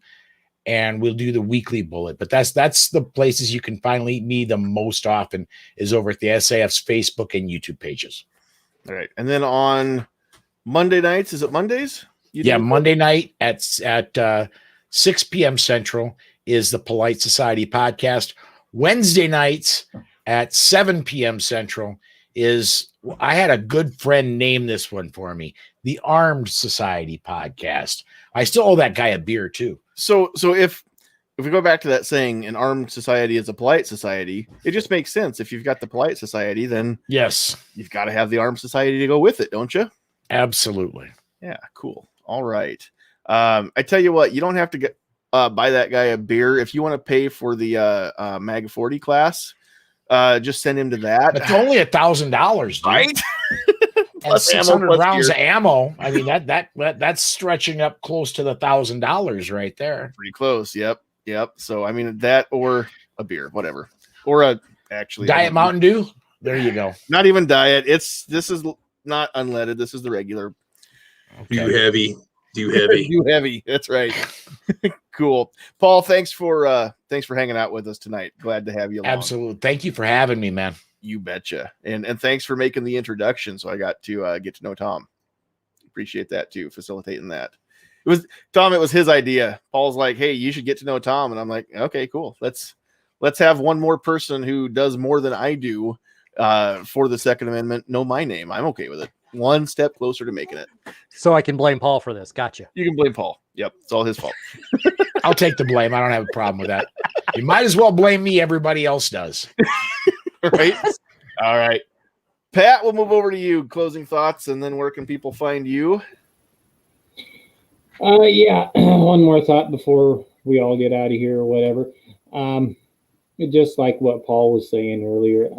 and we'll do the weekly bullet. But that's the places you can find me the most often is over at the SAF's Facebook and YouTube pages. All right, and then on Monday nights, is it Mondays? Monday night at 6 p.m. Central is the Polite Society podcast. Wednesday nights at 7 p.m. Central is, I had a good friend name this one for me, the Armed Society podcast. I still owe that guy a beer too. So if we go back to that saying, an armed society is a polite society, it just makes sense. If you've got the polite society, then yes, you've got to have the armed society to go with it, don't you? Absolutely. Yeah, cool. All right. I tell you what, you don't have to get buy that guy a beer. If you want to pay for the MAG 40 class, just send him to that. It's only $1,000, right? And 600 rounds of ammo. I mean, that's stretching up close to the $1,000 right there. Pretty close. Yep. So I mean, that or a beer, whatever, or actually Diet Mountain Dew. There you go. Not even diet. This is not unleaded. This is the regular. Okay. Do heavy. That's right. Cool. Paul, thanks for hanging out with us tonight. Glad to have you along. Absolutely. Thank you for having me, man. You betcha. And thanks for making the introduction, so I got to get to know Tom. Appreciate that too, facilitating that. It was his idea. Paul's like, "Hey, you should get to know Tom," and I'm like, "Okay, cool. Let's have one more person who does more than I do for the Second Amendment know my name. I'm okay with it." one step closer to making it. So I can blame Paul for this. Gotcha. You can blame Paul. Yep, it's all his fault. I'll take the blame. I don't have a problem with that. You might as well blame me. Everybody else does. Right? All right. Pat, we'll move over to you. Closing thoughts, and then where can people find you? Yeah, one more thought before we all get out of here or whatever. Just like what Paul was saying earlier,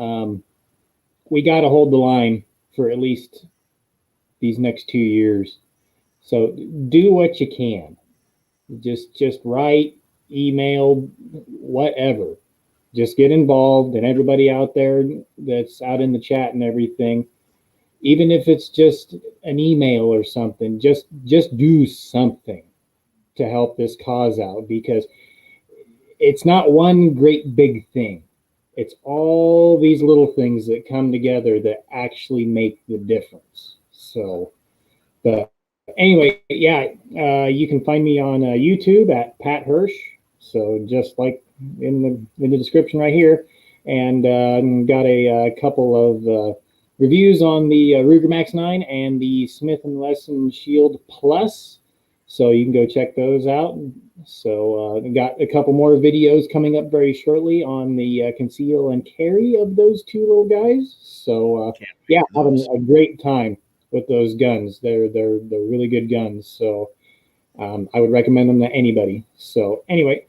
we got to hold the line for at least these next 2 years. So do what you can. Just write, email, whatever. Just get involved, and everybody out there that's out in the chat and everything, even if it's just an email or something, just do something to help this cause out, because it's not one great big thing. It's all these little things that come together that actually make the difference. So, but anyway, yeah, you can find me on YouTube at Pat Hirsch. So just like in the description right here, and got a couple of reviews on the Ruger Max 9 and the Smith & Wesson Shield Plus. So you can go check those out. So got a couple more videos coming up very shortly on the conceal and carry of those two little guys. So yeah, having a great time with those guns. They're really good guns. So I would recommend them to anybody. So anyway,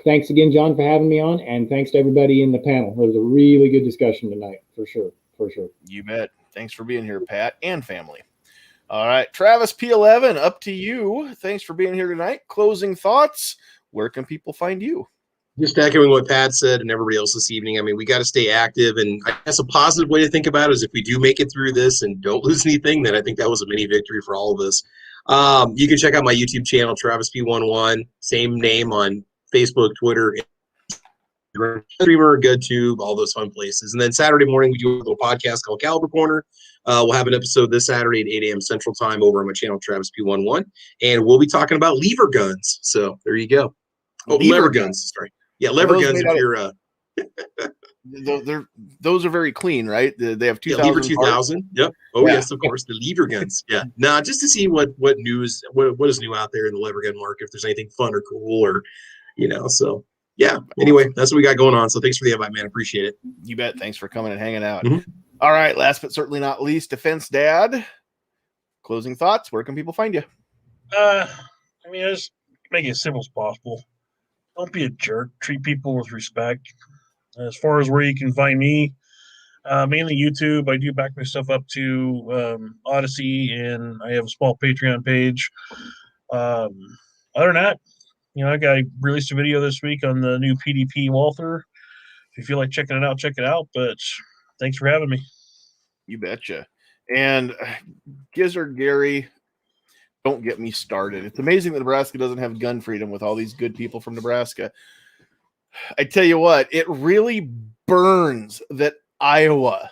thanks again, John, for having me on, and thanks to everybody in the panel. It was a really good discussion tonight, for sure. You bet. Thanks for being here, Pat and family. All right, Travis P11, up to you. Thanks for being here tonight. Closing thoughts. Where can people find you? Just echoing what Pat said and everybody else this evening. I mean, we got to stay active, and I guess a positive way to think about it is if we do make it through this and don't lose anything, then I think that was a mini victory for all of us. You can check out my YouTube channel, Travis P11, same name on Facebook, Twitter, Streamer, GoodTube, all those fun places. And then Saturday morning, we do a little podcast called Caliber Corner. We'll have an episode this Saturday at 8 a.m. Central Time over on my channel, Travis P11, and we'll be talking about lever guns. So there you go. Oh, lever guns. Sorry. Yeah, lever guns. If you're those are very clean, right? They have 2000. Lever 2000. Yep. Oh, yeah. Yes, of course. The lever guns. Yeah. Nah, just to see what news, what is new out there in the lever gun market, if there's anything fun or cool or, so. Yeah. Anyway, that's what we got going on. So thanks for the invite, man. Appreciate it. You bet. Thanks for coming and hanging out. Mm-hmm. All right. Last but certainly not least, Defense Dad. Closing thoughts. Where can people find you? Just make it as simple as possible. Don't be a jerk. Treat people with respect. As far as where you can find me, mainly YouTube. I do back my stuff up to Odyssey, and I have a small Patreon page. Other than that, I released a video this week on the new PDP Walther. If you feel like checking it out, check it out. But thanks for having me. You betcha. And Gizzard Gary, don't get me started. It's amazing that Nebraska doesn't have gun freedom with all these good people from Nebraska. I tell you what, it really burns that Iowa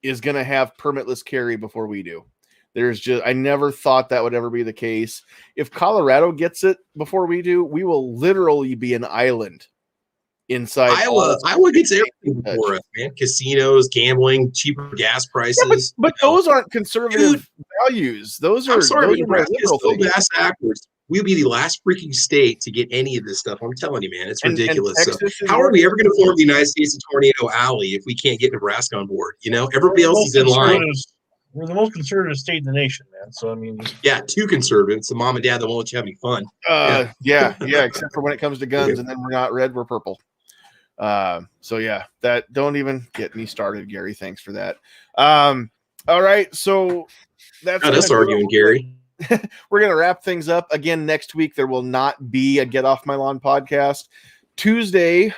is going to have permitless carry before we do. I never thought that would ever be the case. If Colorado gets it before we do, we will literally be an island inside. Iowa gets everything for us, man. Casinos, gambling, cheaper gas prices. Yeah, but those aren't conservative values. Those are Nebraska is so vast backwards. We'll be the last freaking state to get any of this stuff. I'm telling you, man, it's ridiculous. So how are we ever going to form the United States of Tornado Alley if we can't get Nebraska on board? Everybody else is in line. We're the most conservative state in the nation, man. So, yeah, too conservative. It's the mom and dad that won't let you have any fun. Yeah, except for when it comes to guns, and then we're not red, we're purple. So, yeah, that don't even get me started, Gary. Thanks for that. All right, so that's us arguing, Gary. We're going to wrap things up. Again, next week, there will not be a Get Off My Lawn podcast. Tuesday,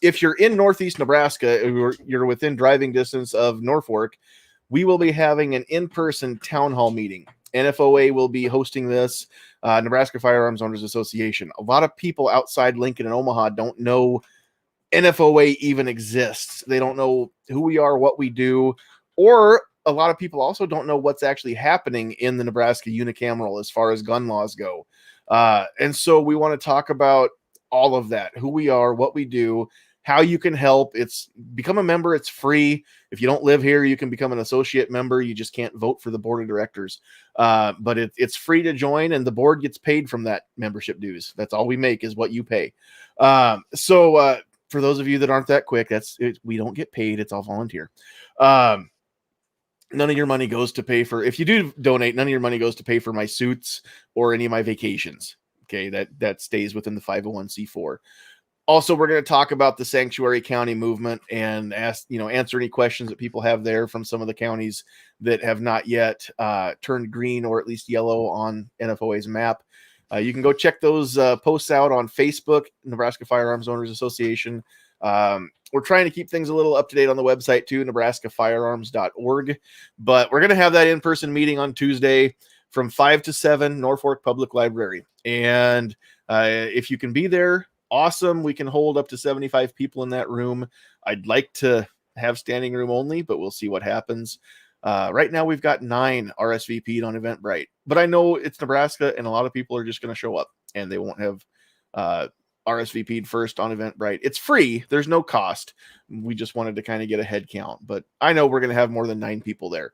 if you're in Northeast Nebraska, you're within driving distance of Norfolk, we will be having an in-person town hall meeting. NFOA will be hosting this, Nebraska Firearms Owners Association. A lot of people outside Lincoln and Omaha don't know NFOA even exists. They don't know who we are, what we do, or a lot of people also don't know what's actually happening in the Nebraska unicameral as far as gun laws go. And so we want to talk about all of that, who we are, what we do, how you can help. It's become a member. It's free. If you don't live here, you can become an associate member. You just can't vote for the board of directors. But it's free to join, and the board gets paid from that membership dues. That's all we make is what you pay. So for those of you that aren't that quick, we don't get paid. It's all volunteer. None of your money goes to pay for, if you do donate, none of your money goes to pay for my suits or any of my vacations. Okay. That stays within the 501c4. Also, we're going to talk about the sanctuary county movement and answer any questions that people have there from some of the counties that have not yet turned green or at least yellow on NFOA's map. You can go check those posts out on Facebook, Nebraska Firearms Owners Association. We're trying to keep things a little up to date on the website too, nebraskafirearms.org. But we're going to have that in-person meeting on Tuesday from 5 to 7, Norfolk Public Library. And if you can be there, awesome. We can hold up to 75 people in that room. I'd like to have standing room only, but we'll see what happens. Right now we've got 9 RSVP'd on Eventbrite, but I know it's Nebraska and a lot of people are just going to show up and they won't have RSVP'd first on Eventbrite. It's free. There's no cost. We just wanted to kind of get a head count, but I know we're going to have more than 9 people there.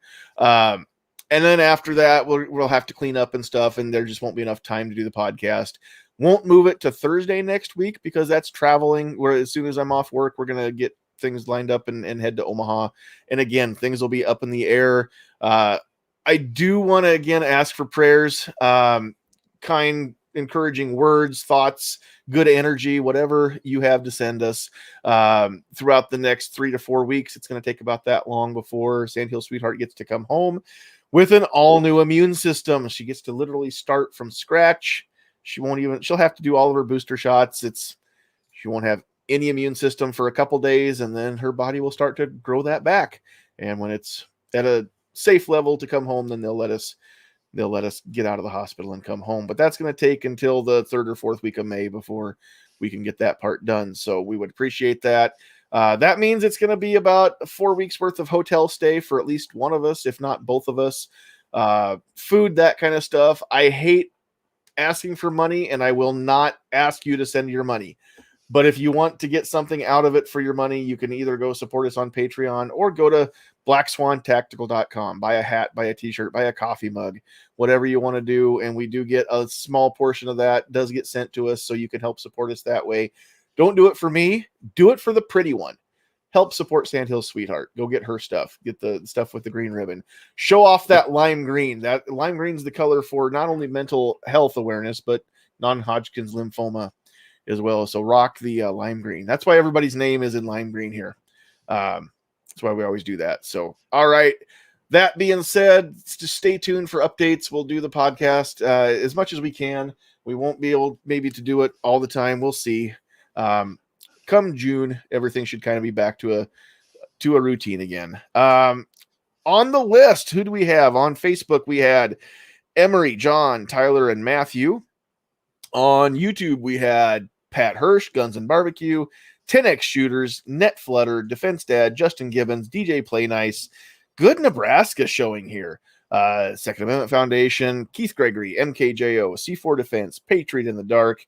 And then after that, we'll have to clean up and stuff, and there just won't be enough time to do the podcast. Won't move it to Thursday next week because that's traveling. Where as soon as I'm off work, we're going to get things lined up and head to Omaha. And again, things will be up in the air. I do want to again ask for prayers, kind, encouraging words, thoughts, good energy, whatever you have to send us throughout the next 3 to 4 weeks. It's going to take about that long before Sandhills Sweetheart gets to come home with an all new immune system. She gets to literally start from scratch. She'll have to do all of her booster shots. She won't have any immune system for a couple days, and then her body will start to grow that back. And when it's at a safe level to come home, then they'll let us get out of the hospital and come home. But that's going to take until the 3rd or 4th week of May before we can get that part done. So we would appreciate that. That means it's going to be about 4 weeks worth of hotel stay for at least one of us, if not both of us. Food, that kind of stuff. I hate asking for money, and I will not ask you to send your money. But if you want to get something out of it for your money, you can either go support us on Patreon or go to blackswantactical.com, buy a hat, buy a t-shirt, buy a coffee mug, whatever you want to do. And we do get a small portion of that does get sent to us, so you can help support us that way. Don't do it for me. Do it for the pretty one. Help support Sandhills Sweetheart. Go get her stuff. Get the stuff with the green ribbon. Show off that lime green. That lime green is the color for not only mental health awareness, but non-Hodgkin's lymphoma as well. So rock the lime green. That's why everybody's name is in lime green here. That's why we always do that. So, all right. That being said, just stay tuned for updates. We'll do the podcast as much as we can. We won't be able maybe to do it all the time. We'll see. Come June, everything should kind of be back to a routine again. On the list, who do we have? On Facebook, we had Emery, John, Tyler, and Matthew. On YouTube, we had Pat Hirsch, Guns and Barbecue, 10X Shooters, Net Flutter, Defense Dad, Justin Gibbons, DJ Play Nice, Good Nebraska showing here. Second Amendment Foundation, Keith Gregory, MKJO, C4 Defense, Patriot in the Dark,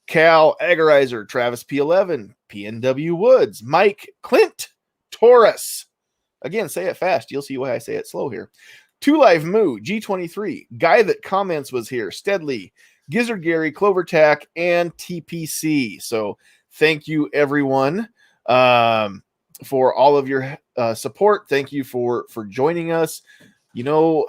Cal, Agorizer, Travis P11, PNW Woods, Mike, Clint, Taurus. Again, say it fast. You'll see why I say it slow here. 2 Live Moo, G23, Guy That Comments was here, Steadley, Gizzard Gary, Clovertack, and TPC. So thank you, everyone, for all of your support. Thank you for joining us. You know,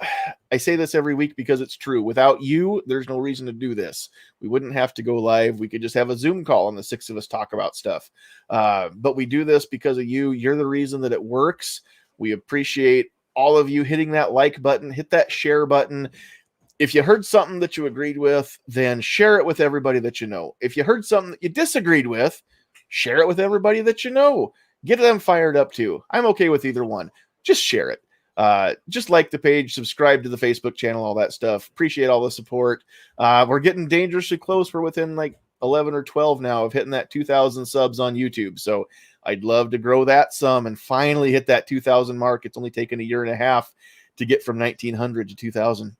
I say this every week because it's true. Without you, there's no reason to do this. We wouldn't have to go live. We could just have a Zoom call and the 6 of us talk about stuff. But we do this because of you. You're the reason that it works. We appreciate all of you hitting that like button, hit that share button. If you heard something that you agreed with, then share it with everybody that you know. If you heard something that you disagreed with, share it with everybody that you know. Get them fired up too. I'm okay with either one. Just share it. Just like the page, subscribe to the Facebook channel, all that stuff. Appreciate all the support. We're getting dangerously close. We're within like 11 or 12 now of hitting that 2,000 subs on YouTube. So I'd love to grow that some and finally hit that 2,000 mark. It's only taken a year and a half to get from 1,900 to 2,000.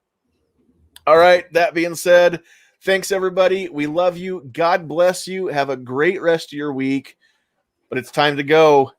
All right. That being said, thanks everybody. We love you. God bless you. Have a great rest of your week. but it's time to go.